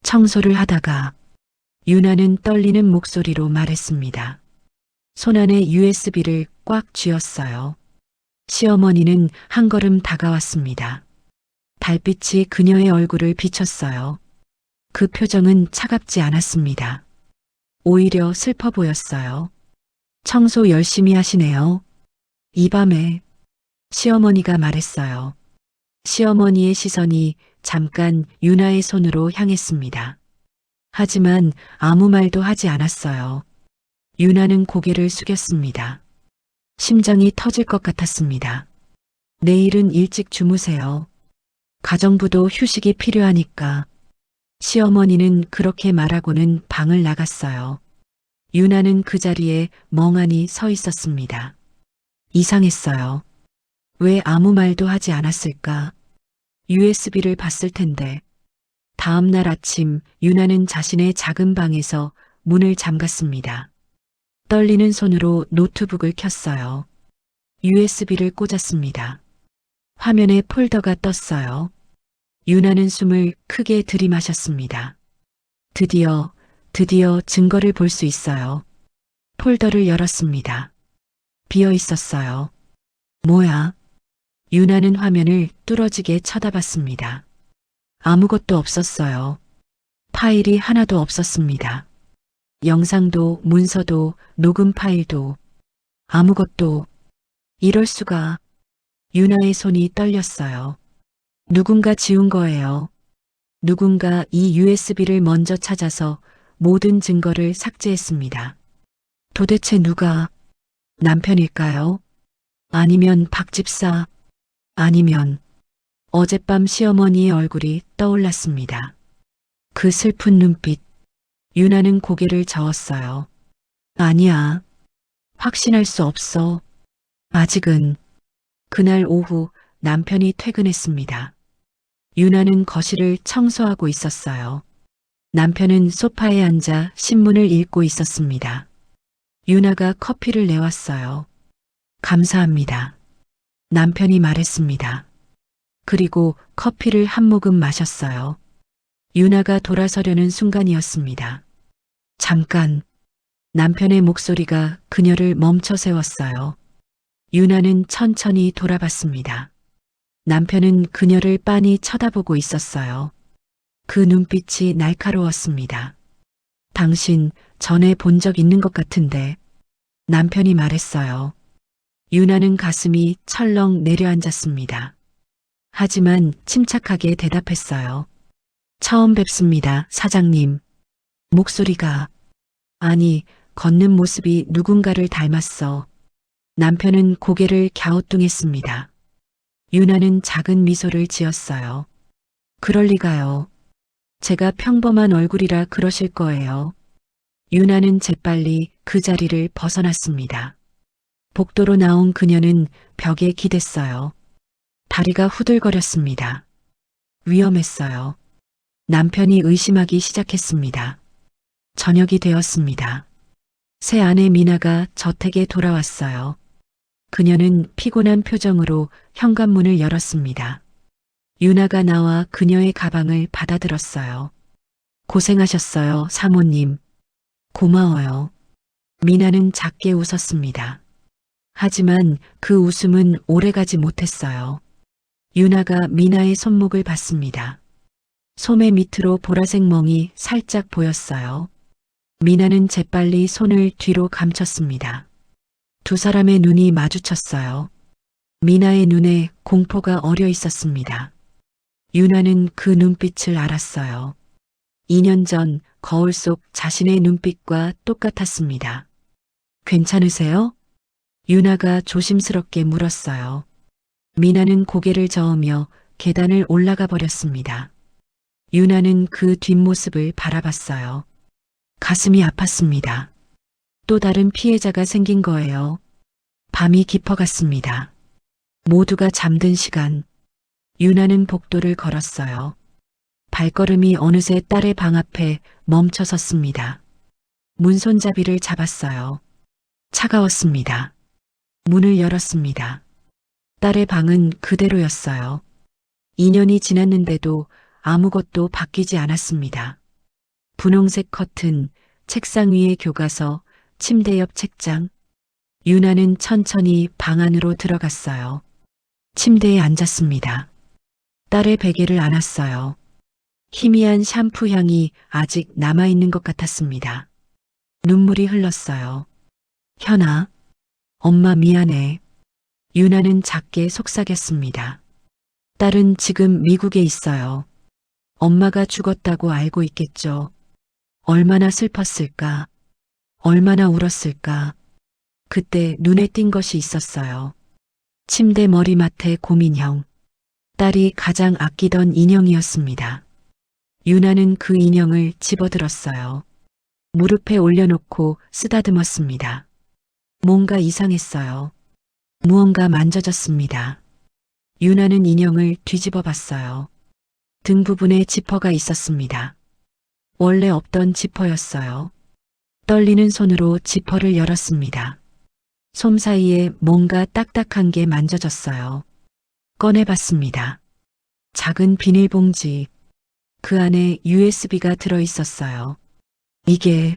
Speaker 2: 청소를 하다가. 유나는 떨리는 목소리로 말했습니다. 손안에 USB를 꽉 쥐었어요. 시어머니는 한 걸음 다가왔습니다. 달빛이 그녀의 얼굴을 비췄어요. 그 표정은 차갑지 않았습니다. 오히려 슬퍼 보였어요. 청소 열심히 하시네요. 이 밤에 시어머니가 말했어요. 시어머니의 시선이 잠깐 유나의 손으로 향했습니다. 하지만 아무 말도 하지 않았어요. 유나는 고개를 숙였습니다. 심장이 터질 것 같았습니다. 내일은 일찍 주무세요. 가정부도 휴식이 필요하니까. 시어머니는 그렇게 말하고는 방을 나갔어요. 유나는 그 자리에 멍하니 서 있었습니다. 이상했어요. 왜 아무 말도 하지 않았을까? USB를 봤을 텐데. 다음 날 아침 유나는 자신의 작은 방에서 문을 잠갔습니다. 떨리는 손으로 노트북을 켰어요. USB를 꽂았습니다. 화면에 폴더가 떴어요. 유나는 숨을 크게 들이마셨습니다. 드디어 증거를 볼 수 있어요. 폴더를 열었습니다. 비어 있었어요. 뭐야? 유나는 화면을 뚫어지게 쳐다봤습니다. 아무것도 없었어요. 파일이 하나도 없었습니다. 영상도 문서도 녹음 파일도 아무것도. 이럴 수가. 유나의 손이 떨렸어요. 누군가 지운 거예요. 누군가 이 USB를 먼저 찾아서 모든 증거를 삭제했습니다. 도대체 누가? 남편일까요? 아니면 박 집사? 아니면 어젯밤 시어머니의 얼굴이 떠올랐습니다. 그 슬픈 눈빛. 유나는 고개를 저었어요. 아니야. 확신할 수 없어. 아직은. 그날 오후 남편이 퇴근했습니다. 유나는 거실을 청소하고 있었어요. 남편은 소파에 앉아 신문을 읽고 있었습니다. 유나가 커피를 내왔어요. 감사합니다. 남편이 말했습니다. 그리고 커피를 한 모금 마셨어요. 유나가 돌아서려는 순간이었습니다. 잠깐. 남편의 목소리가 그녀를 멈춰 세웠어요. 유나는 천천히 돌아봤습니다. 남편은 그녀를 빤히 쳐다보고 있었어요. 그 눈빛이 날카로웠습니다. 당신 전에 본 적 있는 것 같은데. 남편이 말했어요. 유나는 가슴이 철렁 내려앉았습니다. 하지만 침착하게 대답했어요. 처음 뵙습니다, 사장님. 목소리가, 아니, 걷는 모습이 누군가를 닮았어. 남편은 고개를 갸우뚱했습니다. 유나는 작은 미소를 지었어요. 그럴 리가요. 제가 평범한 얼굴이라 그러실 거예요. 유나는 재빨리 그 자리를 벗어났습니다. 복도로 나온 그녀는 벽에 기댔어요. 다리가 후들거렸습니다. 위험했어요. 남편이 의심하기 시작했습니다. 저녁이 되었습니다. 새 아내 미나가 저택에 돌아왔어요. 그녀는 피곤한 표정으로 현관문을 열었습니다. 유나가 나와 그녀의 가방을 받아들었어요. 고생하셨어요, 사모님. 고마워요. 미나는 작게 웃었습니다. 하지만 그 웃음은 오래가지 못했어요. 유나가 미나의 손목을 봤습니다. 소매 밑으로 보라색 멍이 살짝 보였어요. 미나는 재빨리 손을 뒤로 감췄습니다. 두 사람의 눈이 마주쳤어요. 미나의 눈에 공포가 어려 있었습니다. 유나는 그 눈빛을 알았어요. 2년 전 거울 속 자신의 눈빛과 똑같았습니다. 괜찮으세요? 유나가 조심스럽게 물었어요. 미나는 고개를 저으며 계단을 올라가 버렸습니다. 유나는 그 뒷모습을 바라봤어요. 가슴이 아팠습니다. 또 다른 피해자가 생긴 거예요. 밤이 깊어갔습니다. 모두가 잠든 시간. 유나는 복도를 걸었어요. 발걸음이 어느새 딸의 방 앞에 멈춰 섰습니다. 문손잡이를 잡았어요. 차가웠습니다. 문을 열었습니다. 딸의 방은 그대로였어요. 2년이 지났는데도 아무것도 바뀌지 않았습니다. 분홍색 커튼, 책상 위의 교과서, 침대 옆 책장. 유나는 천천히 방 안으로 들어갔어요. 침대에 앉았습니다. 딸의 베개를 안았어요. 희미한 샴푸 향이 아직 남아있는 것 같았습니다. 눈물이 흘렀어요. 현아, 엄마 미안해. 유나는 작게 속삭였습니다. 딸은 지금 미국에 있어요. 엄마가 죽었다고 알고 있겠죠. 얼마나 슬펐을까? 얼마나 울었을까? 그때 눈에 띈 것이 있었어요. 침대 머리맡에 고민형. 딸이 가장 아끼던 인형이었습니다. 유나는 그 인형을 집어들었어요. 무릎에 올려놓고 쓰다듬었습니다. 뭔가 이상했어요. 무언가 만져졌습니다. 유나는 인형을 뒤집어 봤어요. 등 부분에 지퍼가 있었습니다. 원래 없던 지퍼였어요. 떨리는 손으로 지퍼를 열었습니다. 솜 사이에 뭔가 딱딱한 게 만져졌어요. 꺼내봤습니다. 작은 비닐봉지. 그 안에 USB가 들어있었어요. 이게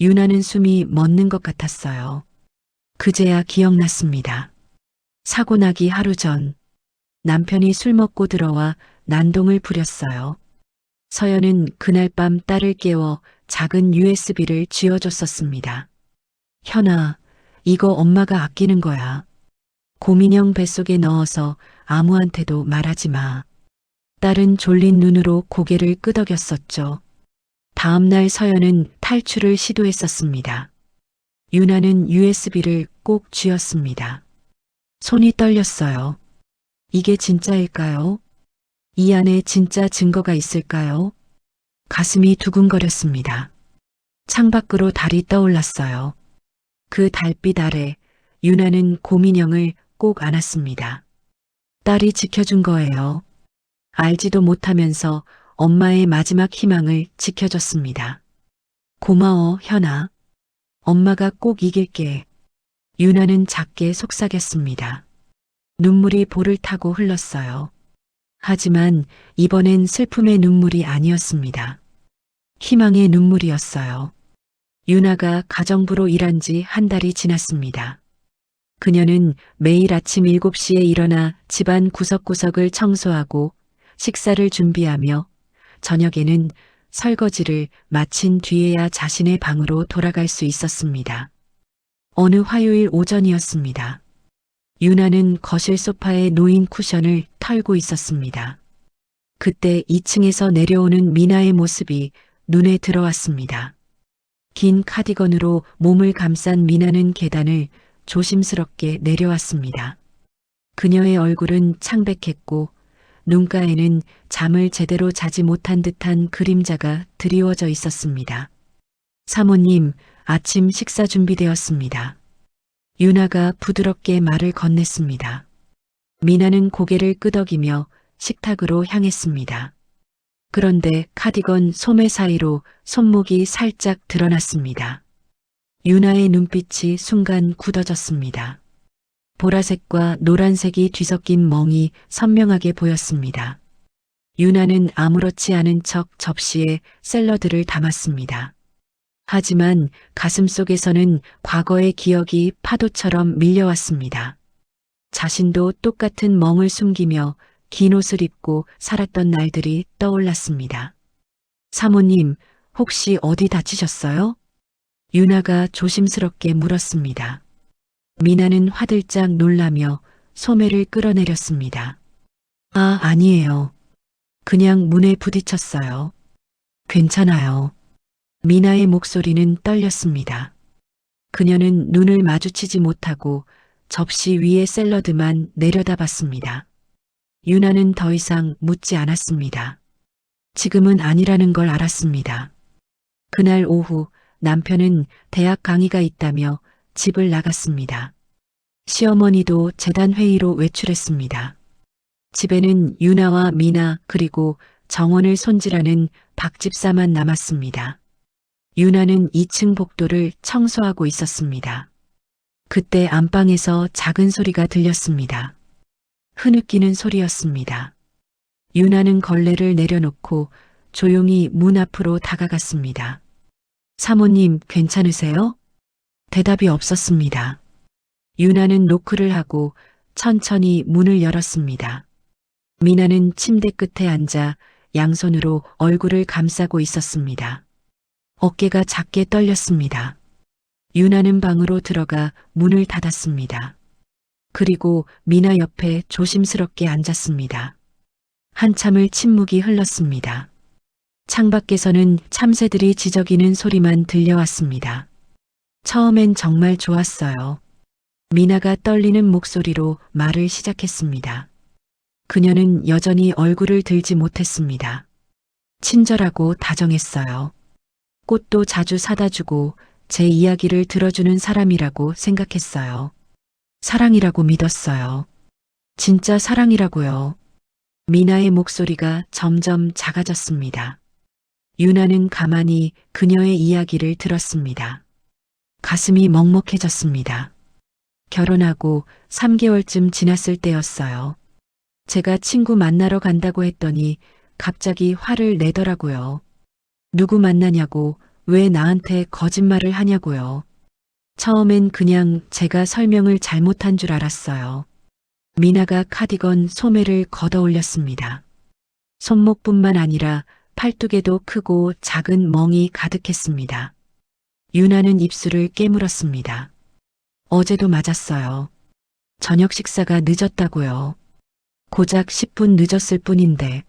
Speaker 2: 유나는 숨이 멎는 것 같았어요. 그제야 기억났습니다. 사고 나기 하루 전 남편이 술 먹고 들어와 난동을 부렸어요. 서연은 그날 밤 딸을 깨워 작은 USB를 쥐어줬었습니다. 현아, 이거 엄마가 아끼는 거야. 고민형 뱃속에 넣어서 아무한테도 말하지 마. 딸은 졸린 눈으로 고개를 끄덕였었죠. 다음 날 서연은 탈출을 시도했었습니다. 유나는 USB를 꼭 쥐었습니다. 손이 떨렸어요. 이게 진짜일까요? 이 안에 진짜 증거가 있을까요? 가슴이 두근거렸습니다. 창밖으로 달이 떠올랐어요. 그 달빛 아래 유나는 고민형을 꼭 안았습니다. 딸이 지켜준 거예요. 알지도 못하면서 엄마의 마지막 희망을 지켜줬습니다. 고마워, 현아. 엄마가 꼭 이길게. 유나는 작게 속삭였습니다. 눈물이 볼을 타고 흘렀어요. 하지만 이번엔 슬픔의 눈물이 아니었습니다. 희망의 눈물이었어요. 유나가 가정부로 일한 지 한 달이 지났습니다. 그녀는 매일 아침 7시에 일어나 집안 구석구석을 청소하고 식사를 준비하며 저녁에는 설거지를 마친 뒤에야 자신의 방으로 돌아갈 수 있었습니다. 어느 화요일 오전이었습니다. 유나는 거실 소파에 놓인 쿠션을 털고 있었습니다. 그때 2층에서 내려오는 미나의 모습이 눈에 들어왔습니다. 긴 카디건으로 몸을 감싼 미나는 계단을 조심스럽게 내려왔습니다. 그녀의 얼굴은 창백했고 눈가에는 잠을 제대로 자지 못한 듯한 그림자가 드리워져 있었습니다. 사모님, 아침 식사 준비되었습니다. 유나가 부드럽게 말을 건넸습니다. 미나는 고개를 끄덕이며 식탁으로 향했습니다. 그런데 카디건 소매 사이로 손목이 살짝 드러났습니다. 유나의 눈빛이 순간 굳어졌습니다. 보라색과 노란색이 뒤섞인 멍이 선명하게 보였습니다. 유나는 아무렇지 않은 척 접시에 샐러드를 담았습니다. 하지만 가슴속에서는 과거의 기억이 파도처럼 밀려왔습니다. 자신도 똑같은 멍을 숨기며 긴 옷을 입고 살았던 날들이 떠올랐습니다. 사모님, 혹시 어디 다치셨어요? 유나가 조심스럽게 물었습니다. 미나는 화들짝 놀라며 소매를 끌어내렸습니다. 아, 아니에요. 그냥 문에 부딪혔어요. 괜찮아요. 미나의 목소리는 떨렸습니다. 그녀는 눈을 마주치지 못하고 접시 위의 샐러드만 내려다봤습니다. 유나는 더 이상 묻지 않았습니다. 지금은 아니라는 걸 알았습니다. 그날 오후 남편은 대학 강의가 있다며 집을 나갔습니다. 시어머니도 재단 회의로 외출했습니다. 집에는 유나와 미나 그리고 정원을 손질하는 박 집사만 남았습니다. 유나는 2층 복도를 청소하고 있었습니다. 그때 안방에서 작은 소리가 들렸습니다. 흐느끼는 소리였습니다. 유나는 걸레를 내려놓고 조용히 문 앞으로 다가갔습니다. 사모님, 괜찮으세요? 대답이 없었습니다. 유나는 노크를 하고 천천히 문을 열었습니다. 미나는 침대 끝에 앉아 양손으로 얼굴을 감싸고 있었습니다. 어깨가 작게 떨렸습니다. 유나는 방으로 들어가 문을 닫았습니다. 그리고 미나 옆에 조심스럽게 앉았습니다. 한참을 침묵이 흘렀습니다. 창밖에서는 참새들이 지저귀는 소리만 들려왔습니다. 처음엔 정말 좋았어요. 미나가 떨리는 목소리로 말을 시작했습니다. 그녀는 여전히 얼굴을 들지 못했습니다. 친절하고 다정했어요. 꽃도 자주 사다 주고 제 이야기를 들어주는 사람이라고 생각했어요. 사랑이라고 믿었어요. 진짜 사랑이라고요. 미나의 목소리가 점점 작아졌습니다. 유나는 가만히 그녀의 이야기를 들었습니다. 가슴이 먹먹해졌습니다. 결혼하고 3개월쯤 지났을 때였어요. 제가 친구 만나러 간다고 했더니 갑자기 화를 내더라고요. 누구 만나냐고, 왜 나한테 거짓말을 하냐고요. 처음엔 그냥 제가 설명을 잘못한 줄 알았어요. 미나가 카디건 소매를 걷어 올렸습니다. 손목뿐만 아니라 팔뚝에도 크고 작은 멍이 가득했습니다. 유나는 입술을 깨물었습니다. 어제도 맞았어요. 저녁 식사가 늦었다고요. 고작 10분 늦었을 뿐인데.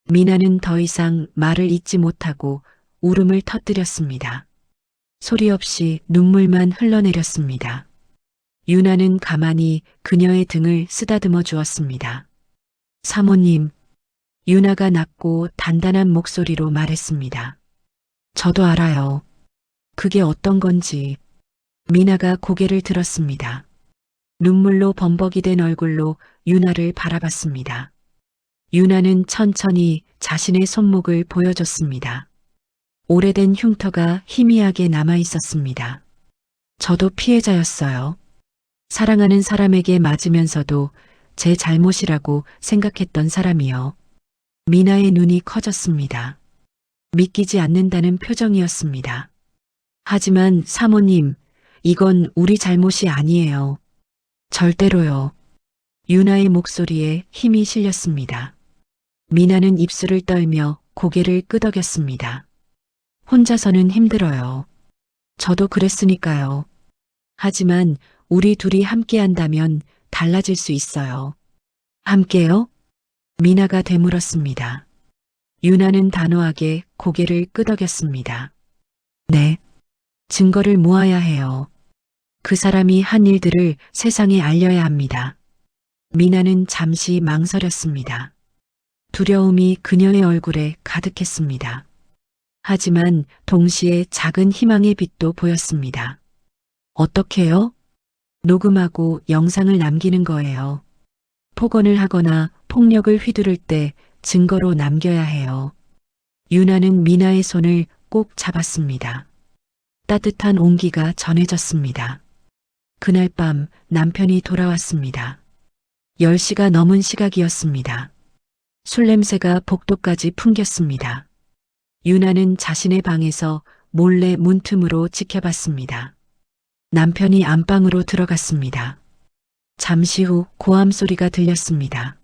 Speaker 2: 미나는 더 이상 말을 잇지 못하고 울음을 터뜨렸습니다. 소리 없이 눈물만 흘러내렸습니다. 유나는 가만히 그녀의 등을 쓰다듬어 주었습니다. 사모님, 유나가 낮고 단단한 목소리로 말했습니다. 저도 알아요. 그게 어떤 건지. 미나가 고개를 들었습니다. 눈물로 범벅이 된 얼굴로 유나를 바라봤습니다. 유나는 천천히 자신의 손목을 보여줬습니다. 오래된 흉터가 희미하게 남아 있었습니다. 저도 피해자였어요. 사랑하는 사람에게 맞으면서도 제 잘못이라고 생각했던 사람이요. 미나의 눈이 커졌습니다. 믿기지 않는다는 표정이었습니다. 하지만 사모님, 이건 우리 잘못이 아니에요. 절대로요. 유나의 목소리에 힘이 실렸습니다. 미나는 입술을 떨며 고개를 끄덕였습니다. 혼자서는 힘들어요. 저도 그랬으니까요. 하지만 우리 둘이 함께 한다면 달라질 수 있어요. 함께요? 미나가 되물었습니다. 유나는 단호하게 고개를 끄덕였습니다. 네. 증거를 모아야 해요. 그 사람이 한 일들을 세상에 알려야 합니다. 미나는 잠시 망설였습니다. 두려움이 그녀의 얼굴에 가득했습니다. 하지만 동시에 작은 희망의 빛도 보였습니다. 어떻게요? 녹음하고 영상을 남기는 거예요. 폭언을 하거나 폭력을 휘두를 때 증거로 남겨야 해요. 유나는 미나의 손을 꼭 잡았습니다. 따뜻한 온기가 전해졌습니다. 그날 밤 남편이 돌아왔습니다. 10시가 넘은 시각이었습니다. 술 냄새가 복도까지 풍겼습니다. 유나는 자신의 방에서 몰래 문틈으로 지켜봤습니다. 남편이 안방으로 들어갔습니다. 잠시 후 고함 소리가 들렸습니다.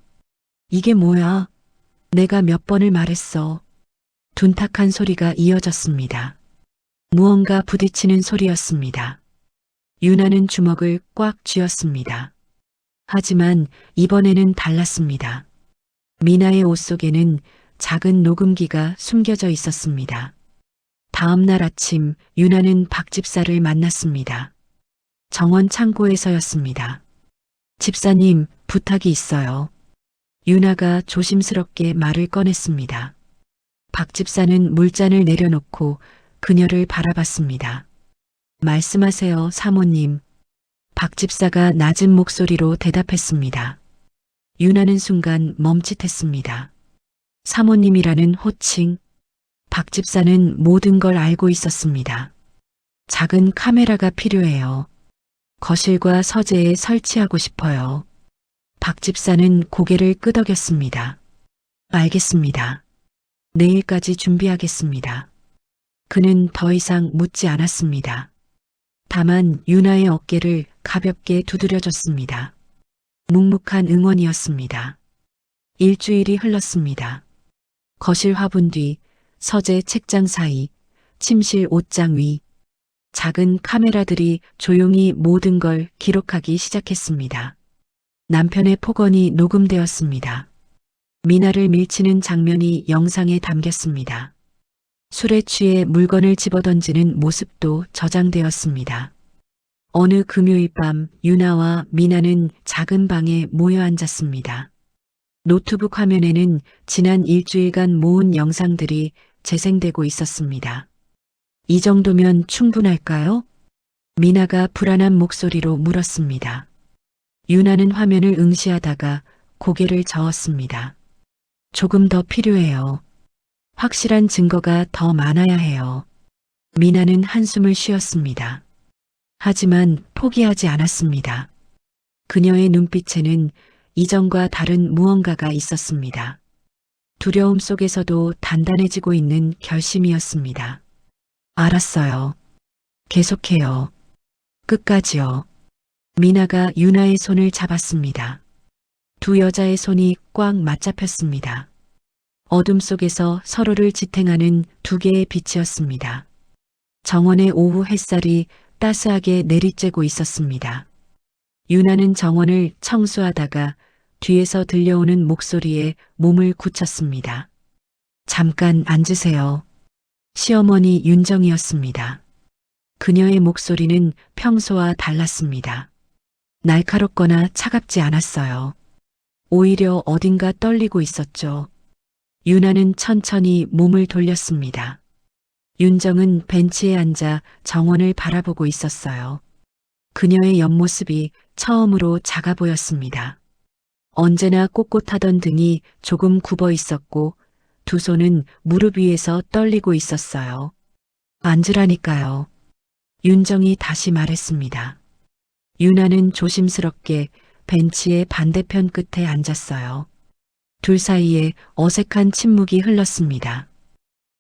Speaker 2: 이게 뭐야? 내가 몇 번을 말했어. 둔탁한 소리가 이어졌습니다. 무언가 부딪히는 소리였습니다. 유나는 주먹을 꽉 쥐었습니다. 하지만 이번에는 달랐습니다. 미나의 옷 속에는 작은 녹음기가 숨겨져 있었습니다. 다음 날 아침 유나는 박 집사를 만났습니다. 정원 창고에서였습니다. 집사님, 부탁이 있어요. 유나가 조심스럽게 말을 꺼냈습니다. 박 집사는 물잔을 내려놓고 그녀를 바라봤습니다. 말씀하세요, 사모님. 박 집사가 낮은 목소리로 대답했습니다. 유나는 순간 멈칫했습니다. 사모님이라는 호칭. 박 집사는 모든 걸 알고 있었습니다. 작은 카메라가 필요해요. 거실과 서재에 설치하고 싶어요. 박 집사는 고개를 끄덕였습니다. 알겠습니다. 내일까지 준비하겠습니다. 그는 더 이상 묻지 않았습니다. 다만 유나의 어깨를 가볍게 두드려졌습니다. 묵묵한 응원이었습니다. 일주일이 흘렀습니다. 거실 화분 뒤, 서재 책장 사이, 침실 옷장 위, 작은 카메라들이 조용히 모든 걸 기록하기 시작했습니다. 남편의 폭언이 녹음되었습니다. 미나를 밀치는 장면이 영상에 담겼습니다. 술에 취해 물건을 집어던지는 모습도 저장되었습니다. 어느 금요일 밤 유나와 미나는 작은 방에 모여 앉았습니다. 노트북 화면에는 지난 일주일간 모은 영상들이 재생되고 있었습니다. 이 정도면 충분할까요? 미나가 불안한 목소리로 물었습니다. 유나는 화면을 응시하다가 고개를 저었습니다. 조금 더 필요해요. 확실한 증거가 더 많아야 해요. 미나는 한숨을 쉬었습니다. 하지만 포기하지 않았습니다. 그녀의 눈빛에는 이전과 다른 무언가가 있었습니다. 두려움 속에서도 단단해지고 있는 결심이었습니다. 알았어요. 계속해요. 끝까지요. 미나가 유나의 손을 잡았습니다. 두 여자의 손이 꽉 맞잡혔습니다. 어둠 속에서 서로를 지탱하는 두 개의 빛이었습니다. 정원의 오후 햇살이 따스하게 내리쬐고 있었습니다. 유나는 정원을 청소하다가 뒤에서 들려오는 목소리에 몸을 굳혔습니다. 잠깐 앉으세요. 시어머니 윤정이었습니다. 그녀의 목소리는 평소와 달랐습니다. 날카롭거나 차갑지 않았어요. 오히려 어딘가 떨리고 있었죠. 유나는 천천히 몸을 돌렸습니다. 윤정은 벤치에 앉아 정원을 바라보고 있었어요. 그녀의 옆모습이 처음으로 작아 보였습니다. 언제나 꼿꼿하던 등이 조금 굽어 있었고 두 손은 무릎 위에서 떨리고 있었어요. 앉으라니까요. 윤정이 다시 말했습니다. 유나는 조심스럽게 벤치의 반대편 끝에 앉았어요. 둘 사이에 어색한 침묵이 흘렀습니다.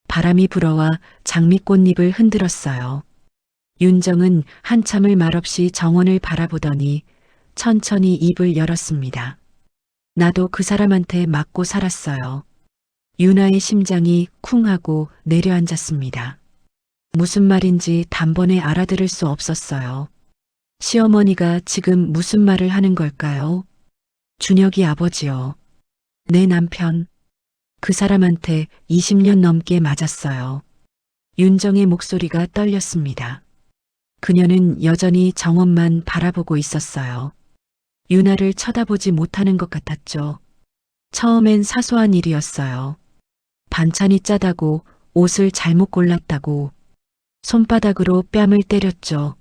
Speaker 2: 바람이 불어와 장미꽃잎을 흔들었어요. 윤정은 한참을 말없이 정원을 바라보더니 천천히 입을 열었습니다. 나도 그 사람한테 맞고 살았어요. 유나의 심장이 쿵 하고 내려앉았습니다. 무슨 말인지 단번에 알아들을 수 없었어요. 시어머니가 지금 무슨 말을 하는 걸까요? 준혁이 아버지요. 내 남편. 그 사람한테 20년 넘게 맞았어요. 윤정의 목소리가 떨렸습니다. 그녀는 여전히 정원만 바라보고 있었어요. 유나를 쳐다보지 못하는 것 같았죠. 처음엔 사소한 일이었어요. 반찬이 짜다고, 옷을 잘못 골랐다고, 손바닥으로 뺨을 때렸죠.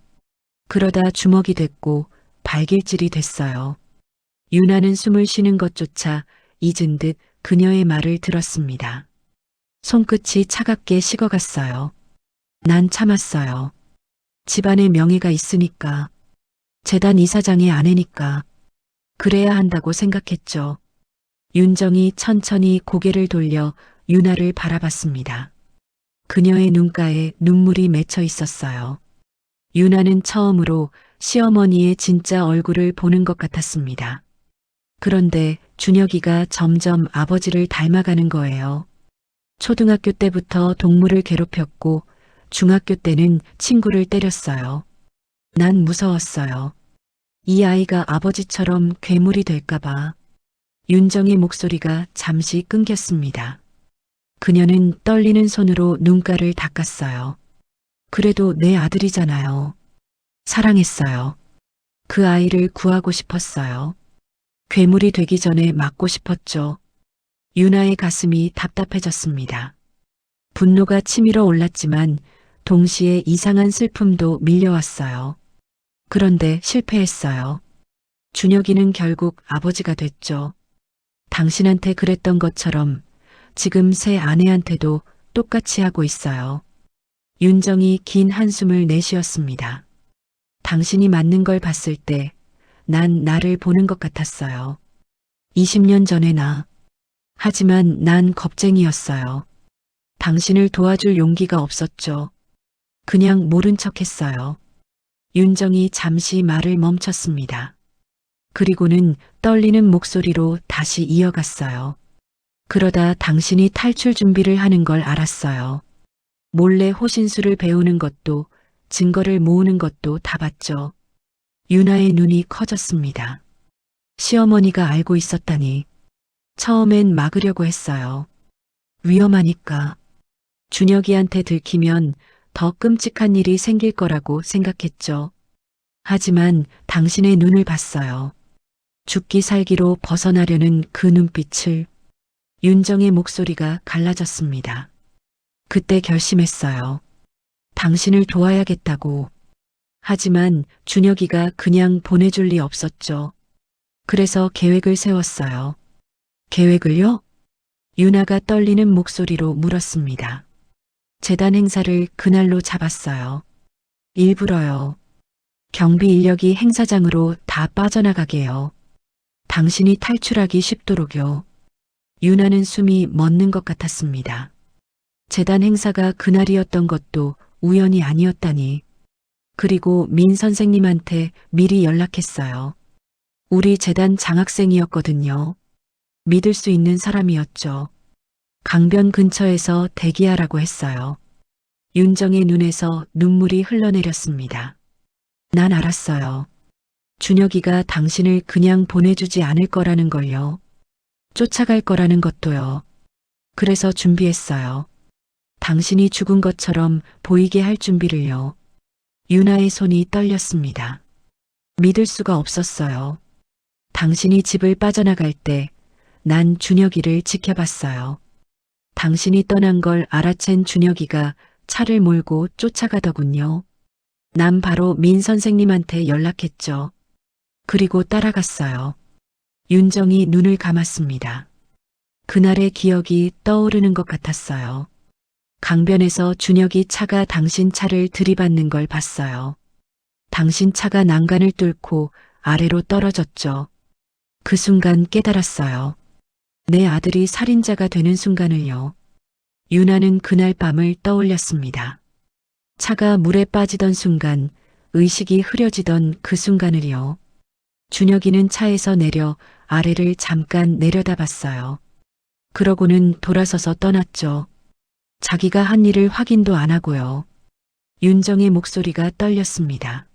Speaker 2: 그러다 주먹이 됐고 발길질이 됐어요. 유나는 숨을 쉬는 것조차 잊은 듯 그녀의 말을 들었습니다. 손끝이 차갑게 식어갔어요. 난 참았어요. 집안에 명예가 있으니까, 재단 이사장의 아내니까, 그래야 한다고 생각했죠. 윤정이 천천히 고개를 돌려 유나를 바라봤습니다. 그녀의 눈가에 눈물이 맺혀 있었어요. 유나는 처음으로 시어머니의 진짜 얼굴을 보는 것 같았습니다. 그런데 준혁이가 점점 아버지를 닮아가는 거예요. 초등학교 때부터 동물을 괴롭혔고 중학교 때는 친구를 때렸어요. 난 무서웠어요. 이 아이가 아버지처럼 괴물이 될까봐. 윤정의 목소리가 잠시 끊겼습니다. 그녀는 떨리는 손으로 눈가를 닦았어요. 그래도 내 아들이잖아요. 사랑했어요. 그 아이를 구하고 싶었어요. 괴물이 되기 전에 막고 싶었죠. 유나의 가슴이 답답해졌습니다. 분노가 치밀어 올랐지만 동시에 이상한 슬픔도 밀려왔어요. 그런데 실패했어요. 준혁이는 결국 아버지가 됐죠. 당신한테 그랬던 것처럼 지금 새 아내한테도 똑같이 하고 있어요. 윤정이 긴 한숨을 내쉬었습니다. 당신이 맞는 걸 봤을 때 난 나를 보는 것 같았어요. 20년 전의 나. 하지만 난 겁쟁이였어요. 당신을 도와줄 용기가 없었죠. 그냥 모른 척 했어요. 윤정이 잠시 말을 멈췄습니다. 그리고는 떨리는 목소리로 다시 이어갔어요. 그러다 당신이 탈출 준비를 하는 걸 알았어요. 몰래 호신술을 배우는 것도 증거를 모으는 것도 다 봤죠. 유나의 눈이 커졌습니다. 시어머니가 알고 있었다니. 처음엔 막으려고 했어요. 위험하니까. 준혁이한테 들키면 더 끔찍한 일이 생길 거라고 생각했죠. 하지만 당신의 눈을 봤어요. 죽기 살기로 벗어나려는 그 눈빛을. 윤정의 목소리가 갈라졌습니다. 그때 결심했어요. 당신을 도와야겠다고. 하지만 준혁이가 그냥 보내줄 리 없었죠. 그래서 계획을 세웠어요. 계획을요? 유나가 떨리는 목소리로 물었습니다. 재단 행사를 그날로 잡았어요. 일부러요. 경비 인력이 행사장으로 다 빠져나가게요. 당신이 탈출하기 쉽도록요. 유나는 숨이 멎는 것 같았습니다. 재단 행사가 그날이었던 것도 우연이 아니었다니. 그리고 민 선생님한테 미리 연락했어요. 우리 재단 장학생이었거든요. 믿을 수 있는 사람이었죠. 강변 근처에서 대기하라고 했어요. 윤정의 눈에서 눈물이 흘러내렸습니다. 난 알았어요. 준혁이가 당신을 그냥 보내주지 않을 거라는 걸요. 쫓아갈 거라는 것도요. 그래서 준비했어요. 당신이 죽은 것처럼 보이게 할 준비를요. 유나의 손이 떨렸습니다. 믿을 수가 없었어요. 당신이 집을 빠져나갈 때 난 준혁이를 지켜봤어요. 당신이 떠난 걸 알아챈 준혁이가 차를 몰고 쫓아가더군요. 난 바로 민 선생님한테 연락했죠. 그리고 따라갔어요. 윤정이 눈을 감았습니다. 그날의 기억이 떠오르는 것 같았어요. 강변에서 준혁이 차가 당신 차를 들이받는 걸 봤어요. 당신 차가 난간을 뚫고 아래로 떨어졌죠. 그 순간 깨달았어요. 내 아들이 살인자가 되는 순간을요. 유나는 그날 밤을 떠올렸습니다. 차가 물에 빠지던 순간, 의식이 흐려지던 그 순간을요. 준혁이는 차에서 내려 아래를 잠깐 내려다봤어요. 그러고는 돌아서서 떠났죠. 자기가 한 일을 확인도 안 하고요. 윤정의 목소리가 떨렸습니다.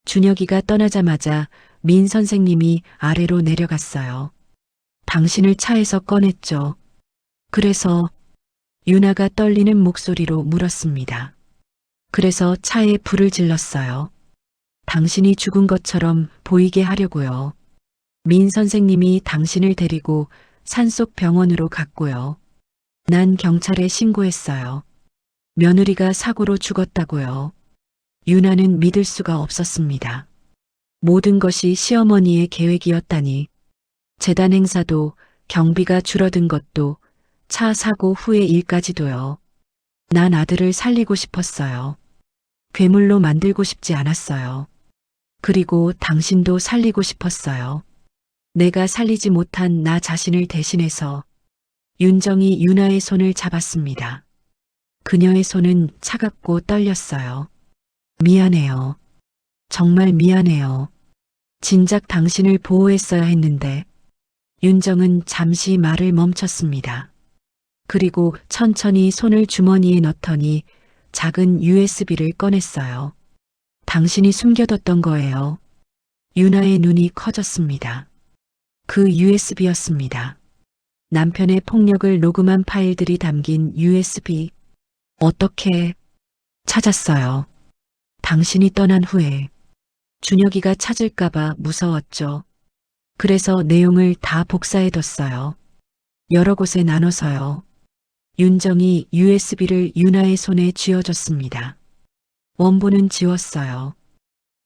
Speaker 2: 준혁이가 떠나자마자 민 선생님이 아래로 내려갔어요. 당신을 차에서 꺼냈죠. 그래서 유나가 떨리는 목소리로 물었습니다. 그래서 차에 불을 질렀어요. 당신이 죽은 것처럼 보이게 하려고요. 민 선생님이 당신을 데리고 산속 병원으로 갔고요. 난 경찰에 신고했어요. 며느리가 사고로 죽었다고요. 유나는 믿을 수가 없었습니다. 모든 것이 시어머니의 계획이었다니. 재단 행사도 경비가 줄어든 것도 차 사고 후의 일까지도요. 난 아들을 살리고 싶었어요. 괴물로 만들고 싶지 않았어요. 그리고 당신도 살리고 싶었어요. 내가 살리지 못한 나 자신을 대신해서. 윤정이 유나의 손을 잡았습니다. 그녀의 손은 차갑고 떨렸어요. 미안해요. 정말 미안해요. 진작 당신을 보호했어야 했는데. 윤정은 잠시 말을 멈췄습니다. 그리고 천천히 손을 주머니에 넣더니 작은 USB를 꺼냈어요. 당신이 숨겨뒀던 거예요. 유나의 눈이 커졌습니다. 그 USB였습니다. 남편의 폭력을 녹음한 파일들이 담긴 USB. 어떻게 찾았어요? 당신이 떠난 후에. 준혁이가 찾을까봐 무서웠죠. 그래서 내용을 다 복사해뒀어요. 여러 곳에 나눠서요. 윤정이 USB를 유나의 손에 쥐어줬습니다. 원본은 지웠어요.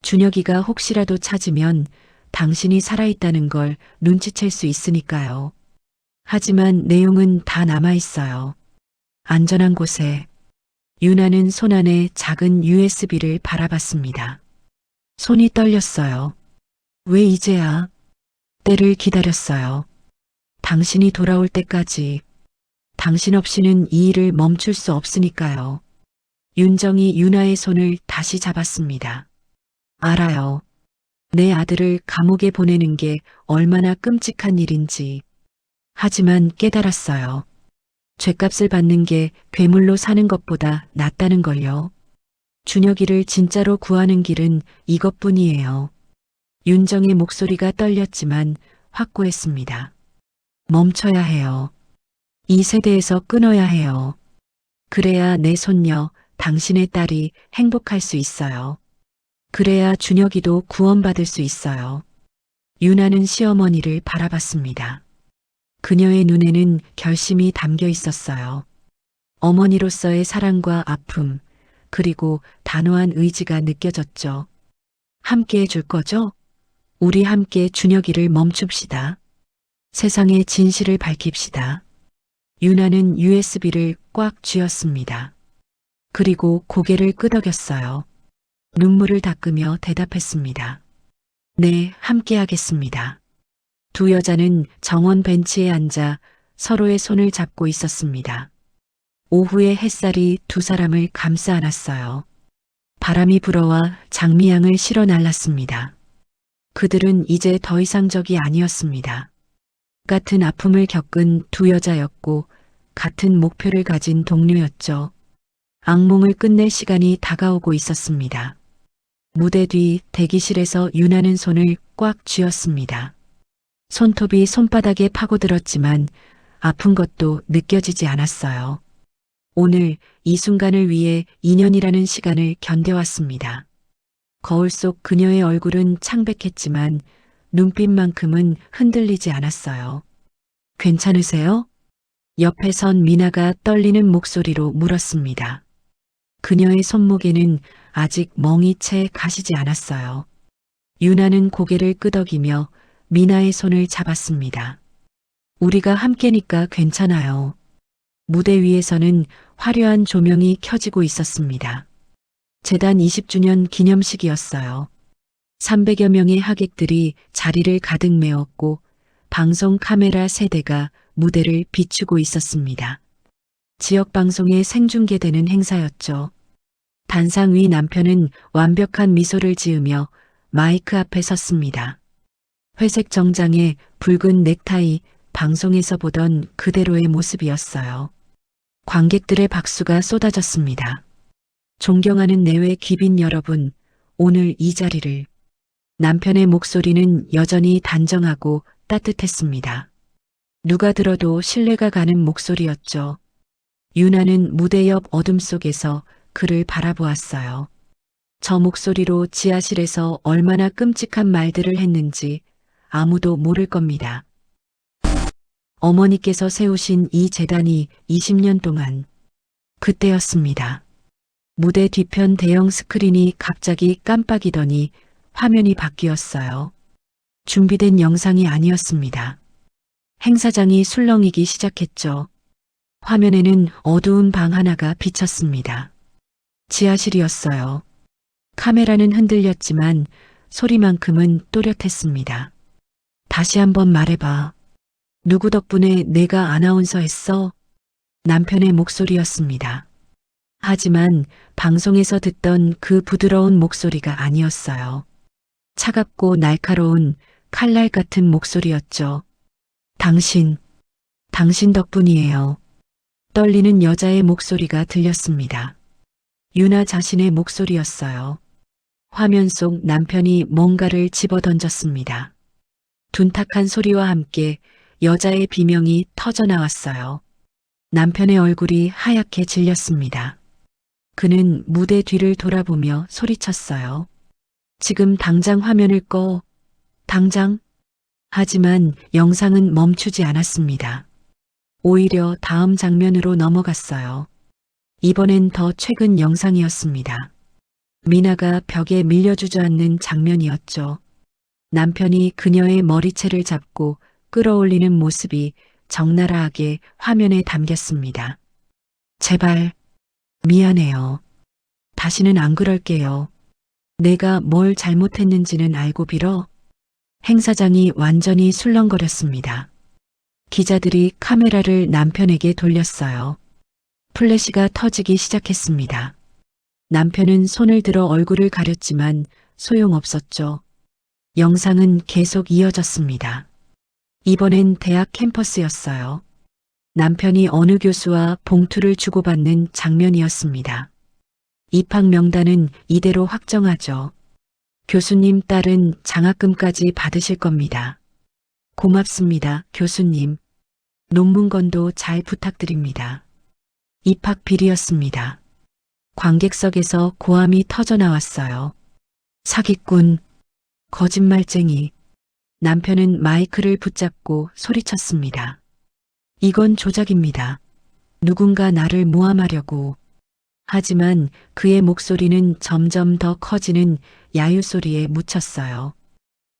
Speaker 2: 준혁이가 혹시라도 찾으면 당신이 살아있다는 걸 눈치챌 수 있으니까요. 하지만 내용은 다 남아있어요. 안전한 곳에. 유나는 손 안에 작은 USB를 바라봤습니다. 손이 떨렸어요. 왜 이제야? 때를 기다렸어요. 당신이 돌아올 때까지. 당신 없이는 이 일을 멈출 수 없으니까요. 윤정이 유나의 손을 다시 잡았습니다. 알아요. 내 아들을 감옥에 보내는 게 얼마나 끔찍한 일인지. 하지만 깨달았어요. 죗값을 받는 게 괴물로 사는 것보다 낫다는 걸요. 준혁이를 진짜로 구하는 길은 이것뿐이에요. 윤정의 목소리가 떨렸지만 확고했습니다. 멈춰야 해요. 이 세대에서 끊어야 해요. 그래야 내 손녀, 당신의 딸이 행복할 수 있어요. 그래야 준혁이도 구원받을 수 있어요. 유나는 시어머니를 바라봤습니다. 그녀의 눈에는 결심이 담겨 있었어요. 어머니로서의 사랑과 아픔, 그리고 단호한 의지가 느껴졌죠. 함께 해줄 거죠? 우리 함께 준혁이를 멈춥시다. 세상의 진실을 밝힙시다. 유나는 USB를 꽉 쥐었습니다. 그리고 고개를 끄덕였어요. 눈물을 닦으며 대답했습니다. 네, 함께 하겠습니다. 두 여자는 정원 벤치에 앉아 서로의 손을 잡고 있었습니다. 오후의 햇살이 두 사람을 감싸 안았어요. 바람이 불어와 장미향을 실어 날랐습니다. 그들은 이제 더 이상 적이 아니었습니다. 같은 아픔을 겪은 두 여자였고 같은 목표를 가진 동료였죠. 악몽을 끝낼 시간이 다가오고 있었습니다. 무대 뒤 대기실에서 유나는 손을 꽉 쥐었습니다. 손톱이 손바닥에 파고들었지만 아픈 것도 느껴지지 않았어요. 오늘 이 순간을 위해 2년이라는 시간을 견뎌왔습니다. 거울 속 그녀의 얼굴은 창백했지만 눈빛만큼은 흔들리지 않았어요. 괜찮으세요? 옆에 선 미나가 떨리는 목소리로 물었습니다. 그녀의 손목에는 아직 멍이 채 가시지 않았어요. 유나는 고개를 끄덕이며 미나의 손을 잡았습니다. 우리가 함께니까 괜찮아요. 무대 위에서는 화려한 조명이 켜지고 있었습니다. 재단 20주년 기념식이었어요. 300여 명의 하객들이 자리를 가득 메웠고 방송 카메라 세대가 무대를 비추고 있었습니다. 지역 방송에 생중계되는 행사였죠. 단상 위 남편은 완벽한 미소를 지으며 마이크 앞에 섰습니다. 회색 정장에 붉은 넥타이, 방송에서 보던 그대로의 모습이었어요. 관객들의 박수가 쏟아졌습니다. 존경하는 내외 귀빈 여러분, 오늘 이 자리를. 남편의 목소리는 여전히 단정하고 따뜻했습니다. 누가 들어도 신뢰가 가는 목소리였죠. 유나는 무대 옆 어둠 속에서 그를 바라보았어요. 저 목소리로 지하실에서 얼마나 끔찍한 말들을 했는지 아무도 모를 겁니다. 어머니께서 세우신 이 재단이 20년 동안 그때였습니다. 무대 뒤편 대형 스크린이 갑자기 깜빡이더니 화면이 바뀌었어요. 준비된 영상이 아니었습니다. 행사장이 술렁이기 시작했죠. 화면에는 어두운 방 하나가 비쳤습니다. 지하실이었어요. 카메라는 흔들렸지만 소리만큼은 또렷했습니다. 다시 한번 말해봐. 누구 덕분에 내가 아나운서 했어? 남편의 목소리였습니다. 하지만 방송에서 듣던 그 부드러운 목소리가 아니었어요. 차갑고 날카로운 칼날 같은 목소리였죠. 당신 덕분이에요. 떨리는 여자의 목소리가 들렸습니다. 유나 자신의 목소리였어요. 화면 속 남편이 뭔가를 집어던졌습니다. 둔탁한 소리와 함께 여자의 비명이 터져나왔어요. 남편의 얼굴이 하얗게 질렸습니다. 그는 무대 뒤를 돌아보며 소리쳤어요. 지금 당장 화면을 꺼. 당장. 하지만 영상은 멈추지 않았습니다. 오히려 다음 장면으로 넘어갔어요. 이번엔 더 최근 영상이었습니다. 미나가 벽에 밀려 주저앉는 장면이었죠. 남편이 그녀의 머리채를 잡고 끌어올리는 모습이 적나라하게 화면에 담겼습니다. 제발, 미안해요. 다시는 안 그럴게요. 내가 뭘 잘못했는지는 알고 빌어. 행사장이 완전히 술렁거렸습니다. 기자들이 카메라를 남편에게 돌렸어요. 플래시가 터지기 시작했습니다. 남편은 손을 들어 얼굴을 가렸지만 소용없었죠. 영상은 계속 이어졌습니다. 이번엔 대학 캠퍼스였어요. 남편이 어느 교수와 봉투를 주고받는 장면이었습니다. 입학 명단은 이대로 확정하죠. 교수님 딸은 장학금까지 받으실 겁니다. 고맙습니다, 교수님. 논문건도 잘 부탁드립니다. 입학 비리였습니다. 관객석에서 고함이 터져 나왔어요. 사기꾼, 거짓말쟁이. 남편은 마이크를 붙잡고 소리쳤습니다. 이건 조작입니다. 누군가 나를 모함하려고. 하지만 그의 목소리는 점점 더 커지는 야유 소리에 묻혔어요.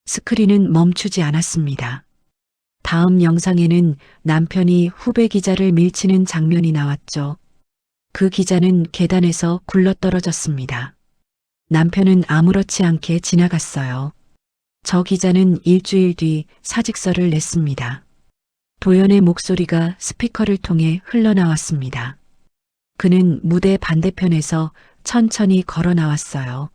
Speaker 2: 스크린은 멈추지 않았습니다. 다음 영상에는 남편이 후배 기자를 밀치는 장면이 나왔죠. 그 기자는 계단에서 굴러떨어졌습니다. 남편은 아무렇지 않게 지나갔어요. 저 기자는 일주일 뒤 사직서를 냈습니다. 도연의 목소리가 스피커를 통해 흘러나왔습니다. 그는 무대 반대편에서 천천히 걸어 나왔어요.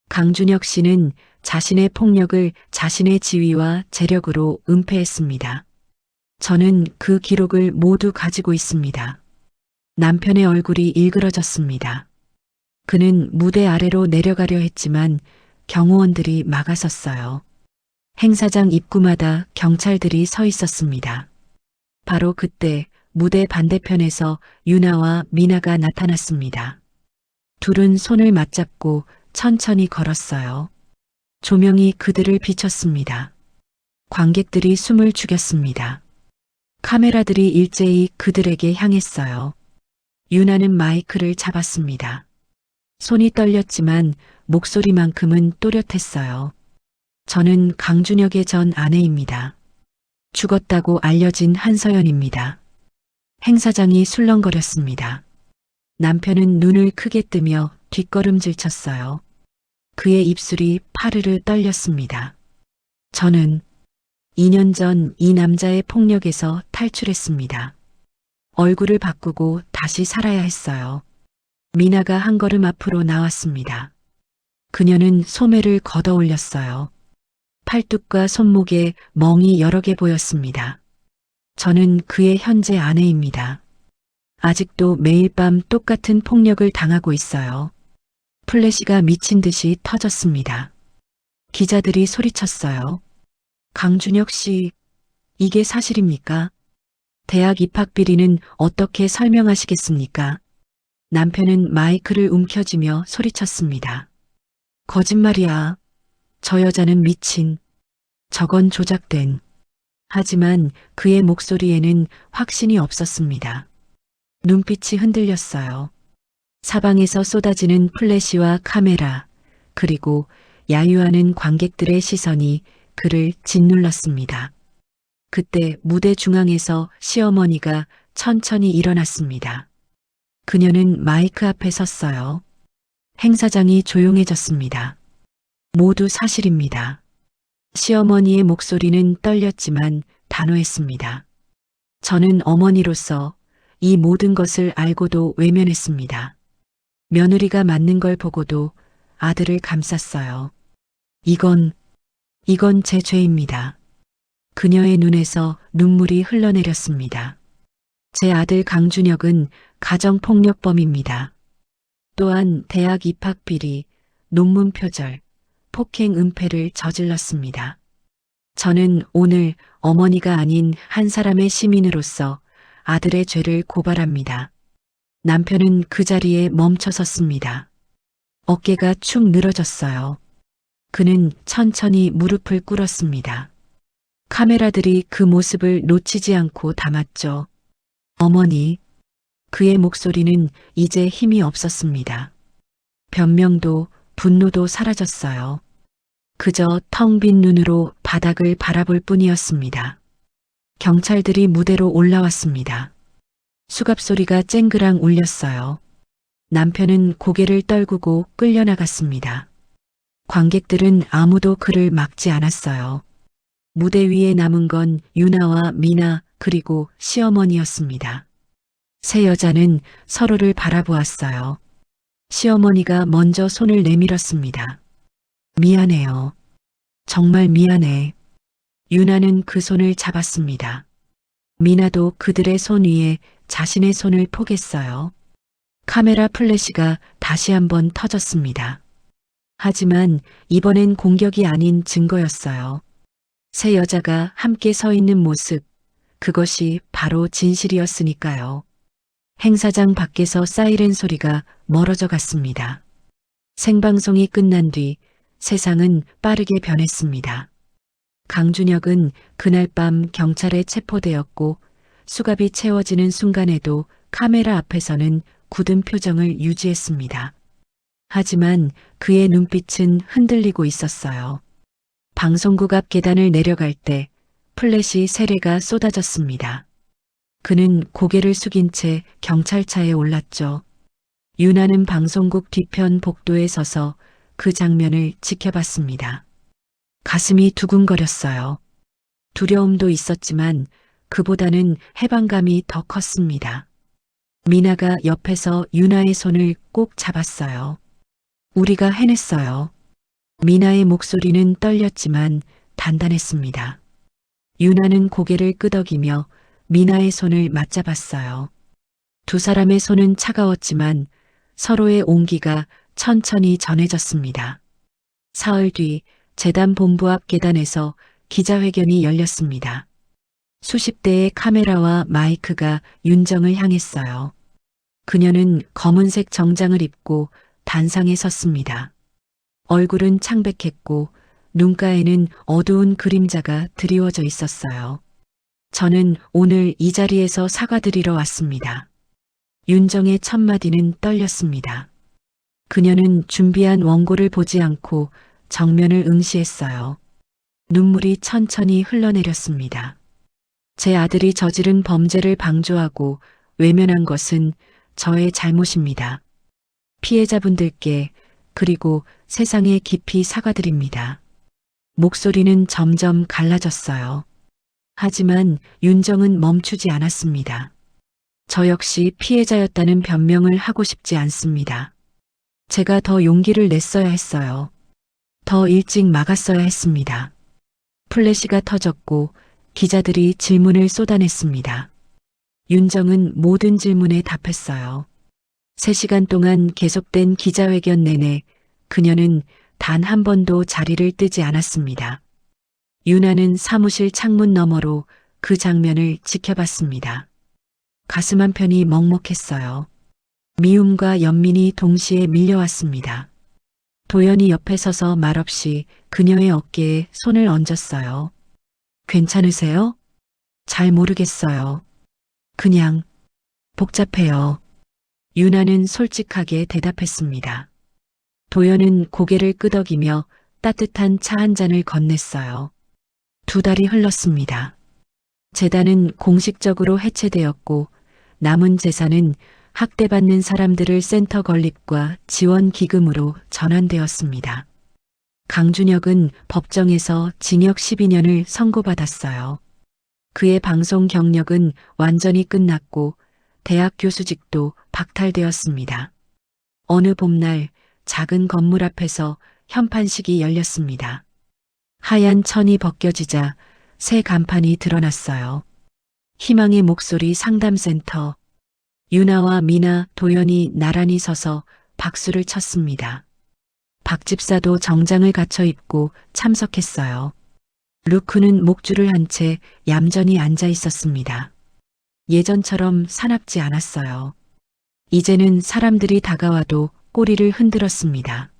Speaker 2: 강준혁 씨는 자신의 폭력을 자신의 지위와 재력으로 은폐했습니다. 저는 그 기록을 모두 가지고 있습니다. 남편의 얼굴이 일그러졌습니다. 그는 무대 아래로 내려가려 했지만 경호원들이 막아섰어요. 행사장 입구마다 경찰들이 서 있었습니다. 바로 그때 무대 반대편에서 유나와 미나가 나타났습니다. 둘은 손을 맞잡고 천천히 걸었어요. 조명이 그들을 비췄습니다. 관객들이 숨을 죽였습니다. 카메라들이 일제히 그들에게 향했어요. 유나는 마이크를 잡았습니다. 손이 떨렸지만 목소리만큼은 또렷했어요. 저는 강준혁의 전 아내입니다. 죽었다고 알려진 한서연입니다. 행사장이 술렁거렸습니다. 남편은 눈을 크게 뜨며 뒷걸음질 쳤어요. 그의 입술이 파르르 떨렸습니다. 저는 2년 전 이 남자의 폭력에서 탈출했습니다. 얼굴을 바꾸고 다시 살아야 했어요. 미나가 한 걸음 앞으로 나왔습니다. 그녀는 소매를 걷어 올렸어요. 팔뚝과 손목에 멍이 여러 개 보였습니다. 저는 그의 현재 아내입니다. 아직도 매일 밤 똑같은 폭력을 당하고 있어요. 플래시가 미친 듯이 터졌습니다. 기자들이 소리쳤어요. 강준혁 씨, 이게 사실입니까? 대학 입학 비리는 어떻게 설명하시겠습니까? 남편은 마이크를 움켜쥐며 소리쳤습니다. 거짓말이야. 저 여자는 미친. 저건 조작된. 하지만 그의 목소리에는 확신이 없었습니다. 눈빛이 흔들렸어요. 사방에서 쏟아지는 플래시와 카메라, 그리고 야유하는 관객들의 시선이 그를 짓눌렀습니다. 그때 무대 중앙에서 시어머니가 천천히 일어났습니다. 그녀는 마이크 앞에 섰어요. 행사장이 조용해졌습니다. 모두 사실입니다. 시어머니의 목소리는 떨렸지만 단호했습니다. 저는 어머니로서 이 모든 것을 알고도 외면했습니다. 며느리가 맞는 걸 보고도 아들을 감쌌어요. 이건 제 죄입니다. 그녀의 눈에서 눈물이 흘러내렸습니다. 제 아들 강준혁은 가정폭력범입니다. 또한 대학 입학 비리, 논문 표절, 폭행 은폐를 저질렀습니다. 저는 오늘 어머니가 아닌 한 사람의 시민으로서 아들의 죄를 고발합니다. 남편은 그 자리에 멈춰 섰습니다. 어깨가 축 늘어졌어요. 그는 천천히 무릎을 꿇었습니다. 카메라들이 그 모습을 놓치지 않고 담았죠. 어머니, 그의 목소리는 이제 힘이 없었습니다. 변명도 분노도 사라졌어요. 그저 텅 빈 눈으로 바닥을 바라볼 뿐이었습니다. 경찰들이 무대로 올라왔습니다. 수갑 소리가 쨍그랑 울렸어요. 남편은 고개를 떨구고 끌려나갔습니다. 관객들은 아무도 그를 막지 않았어요. 무대 위에 남은 건 유나와 미나 그리고 시어머니였습니다. 세 여자는 서로를 바라보았어요. 시어머니가 먼저 손을 내밀었습니다. 미안해요. 정말 미안해. 유나는 그 손을 잡았습니다. 미나도 그들의 손 위에 자신의 손을 포겠어요. 카메라 플래시가 다시 한번 터졌습니다. 하지만 이번엔 공격이 아닌 증거였어요. 세 여자가 함께 서 있는 모습, 그것이 바로 진실이었으니까요. 행사장 밖에서 사이렌 소리가 멀어져 갔습니다. 생방송이 끝난 뒤 세상은 빠르게 변했습니다. 강준혁은 그날 밤 경찰에 체포되었고 수갑이 채워지는 순간에도 카메라 앞에서는 굳은 표정을 유지했습니다. 하지만 그의 눈빛은 흔들리고 있었어요. 방송국 앞 계단을 내려갈 때 플래시 세례가 쏟아졌습니다. 그는 고개를 숙인 채 경찰차에 올랐죠. 유나는 방송국 뒤편 복도에 서서 그 장면을 지켜봤습니다. 가슴이 두근거렸어요. 두려움도 있었지만 그보다는 해방감이 더 컸습니다. 미나가 옆에서 유나의 손을 꼭 잡았어요. 우리가 해냈어요. 미나의 목소리는 떨렸지만 단단했습니다. 유나는 고개를 끄덕이며 미나의 손을 맞잡았어요. 두 사람의 손은 차가웠지만 서로의 온기가 천천히 전해졌습니다. 사흘 뒤 재단 본부 앞 계단에서 기자회견이 열렸습니다. 수십 대의 카메라와 마이크가 윤정을 향했어요. 그녀는 검은색 정장을 입고 단상에 섰습니다. 얼굴은 창백했고 눈가에는 어두운 그림자가 드리워져 있었어요. 저는 오늘 이 자리에서 사과드리러 왔습니다. 윤정의 첫 마디는 떨렸습니다. 그녀는 준비한 원고를 보지 않고 정면을 응시했어요. 눈물이 천천히 흘러내렸습니다. 제 아들이 저지른 범죄를 방조하고 외면한 것은 저의 잘못입니다. 피해자분들께 그리고 세상에 깊이 사과드립니다. 목소리는 점점 갈라졌어요. 하지만 윤정은 멈추지 않았습니다. 저 역시 피해자였다는 변명을 하고 싶지 않습니다. 제가 더 용기를 냈어야 했어요. 더 일찍 막았어야 했습니다. 플래시가 터졌고 기자들이 질문을 쏟아냈습니다. 윤정은 모든 질문에 답했어요. 3시간 동안 계속된 기자회견 내내 그녀는 단 한 번도 자리를 뜨지 않았습니다. 유나는 사무실 창문 너머로 그 장면을 지켜봤습니다. 가슴 한편이 먹먹했어요. 미움과 연민이 동시에 밀려왔습니다. 도연이 옆에 서서 말없이 그녀의 어깨에 손을 얹었어요. 괜찮으세요? 잘 모르겠어요. 그냥 복잡해요. 유나는 솔직하게 대답했습니다. 도연은 고개를 끄덕이며 따뜻한 차 한 잔을 건넸어요. 2달이 흘렀습니다. 재단은 공식적으로 해체되었고 남은 재산은 학대받는 사람들을 센터 건립과 지원 기금으로 전환되었습니다. 강준혁은 법정에서 징역 12년을 선고받았어요. 그의 방송 경력은 완전히 끝났고 대학 교수직도 박탈되었습니다. 어느 봄날 작은 건물 앞에서 현판식이 열렸습니다. 하얀 천이 벗겨지자 새 간판이 드러났어요. 희망의 목소리 상담센터. 유나와 미나, 도연이 나란히 서서 박수를 쳤습니다. 박 집사도 정장을 갖춰 입고 참석했어요. 루크는 목줄을 한 채 얌전히 앉아 있었습니다. 예전처럼 사납지 않았어요. 이제는 사람들이 다가와도 꼬리를 흔들었습니다.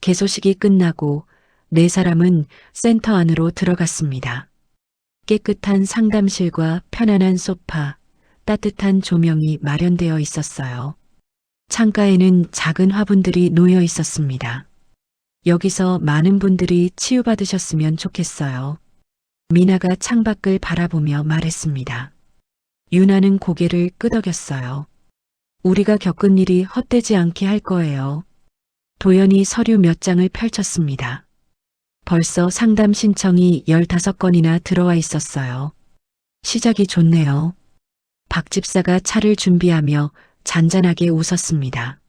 Speaker 2: 개소식이 끝나고 4사람은 센터 안으로 들어갔습니다. 깨끗한 상담실과 편안한 소파, 따뜻한 조명이 마련되어 있었어요. 창가에는 작은 화분들이 놓여 있었습니다. 여기서 많은 분들이 치유받으셨으면 좋겠어요. 미나가 창밖을 바라보며 말했습니다. 유나는 고개를 끄덕였어요. 우리가 겪은 일이 헛되지 않게 할 거예요. 도연이 서류 몇 장을 펼쳤습니다. 벌써 상담 신청이 15건이나 들어와 있었어요. 시작이 좋네요. 박 집사가 차를 준비하며 잔잔하게 웃었습니다.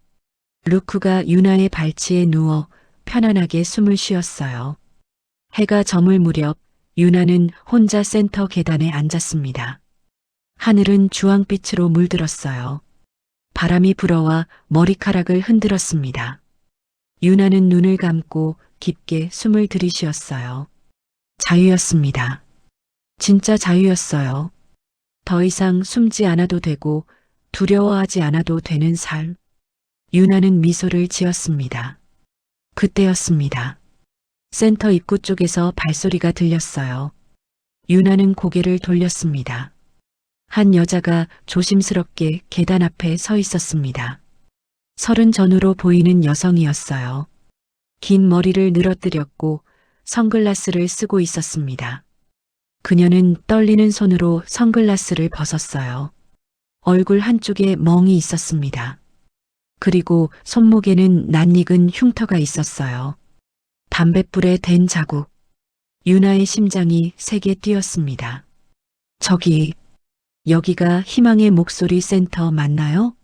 Speaker 2: 루크가 유나의 발치에 누워 편안하게 숨을 쉬었어요. 해가 저물 무렵 유나는 혼자 센터 계단에 앉았습니다. 하늘은 주황빛으로 물들었어요. 바람이 불어와 머리카락을 흔들었습니다. 유나는 눈을 감고 깊게 숨을 들이쉬었어요. 자유였습니다. 진짜 자유였어요. 더 이상 숨지 않아도 되고 두려워하지 않아도 되는 삶. 유나는 미소를 지었습니다. 그때였습니다. 센터 입구 쪽에서 발소리가 들렸어요. 유나는 고개를 돌렸습니다. 한 여자가 조심스럽게 계단 앞에 서 있었습니다. 30 전후로 보이는 여성이었어요. 긴 머리를 늘어뜨렸고 선글라스를 쓰고 있었습니다. 그녀는 떨리는 손으로 선글라스를 벗었어요. 얼굴 한쪽에 멍이 있었습니다. 그리고 손목에는 낯익은 흉터가 있었어요. 담뱃불에 댄 자국. 유나의 심장이 세게 뛰었습니다. 여기가 희망의 목소리 센터 맞나요?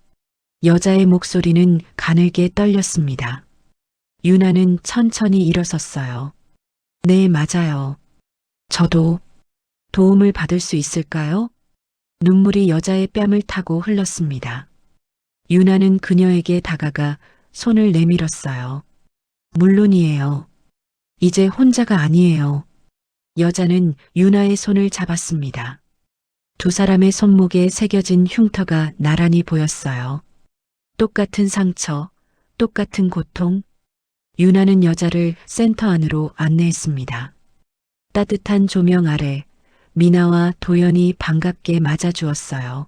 Speaker 2: 여자의 목소리는 가늘게 떨렸습니다. 유나는 천천히 일어섰어요. 네, 맞아요. 저도 도움을 받을 수 있을까요? 눈물이 여자의 뺨을 타고 흘렀습니다. 유나는 그녀에게 다가가 손을 내밀었어요. 물론이에요. 이제 혼자가 아니에요. 여자는 유나의 손을 잡았습니다. 두 사람의 손목에 새겨진 흉터가 나란히 보였어요. 똑같은 상처, 똑같은 고통. 유나는 여자를 센터 안으로 안내했습니다. 따뜻한 조명 아래 미나와 도연이 반갑게 맞아주었어요.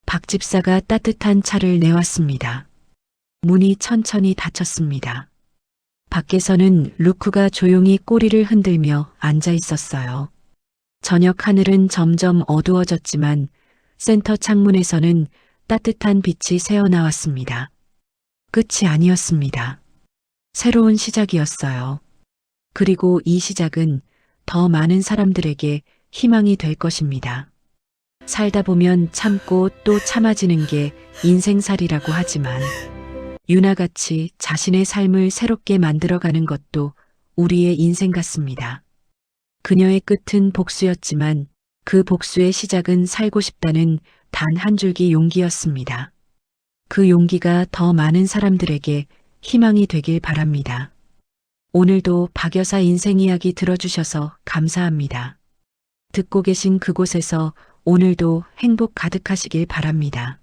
Speaker 2: 박 집사가 따뜻한 차를 내왔습니다. 문이 천천히 닫혔습니다. 밖에서는 루크가 조용히 꼬리를 흔들며 앉아 있었어요. 저녁 하늘은 점점 어두워졌지만 센터 창문에서는 따뜻한 빛이 새어나왔습니다. 끝이 아니었습니다. 새로운 시작이었어요. 그리고 이 시작은 더 많은 사람들에게 희망이 될 것입니다. 살다 보면 참고 또 참아지는 게 인생살이라고 하지만 유나같이 자신의 삶을 새롭게 만들어가는 것도 우리의 인생 같습니다. 그녀의 끝은 복수였지만 그 복수의 시작은 살고 싶다는 단 한 줄기 용기였습니다. 그 용기가 더 많은 사람들에게 희망이 되길 바랍니다. 오늘도 박 여사 인생 이야기 들어주셔서 감사합니다. 듣고 계신 그곳에서 오늘도 행복 가득하시길 바랍니다.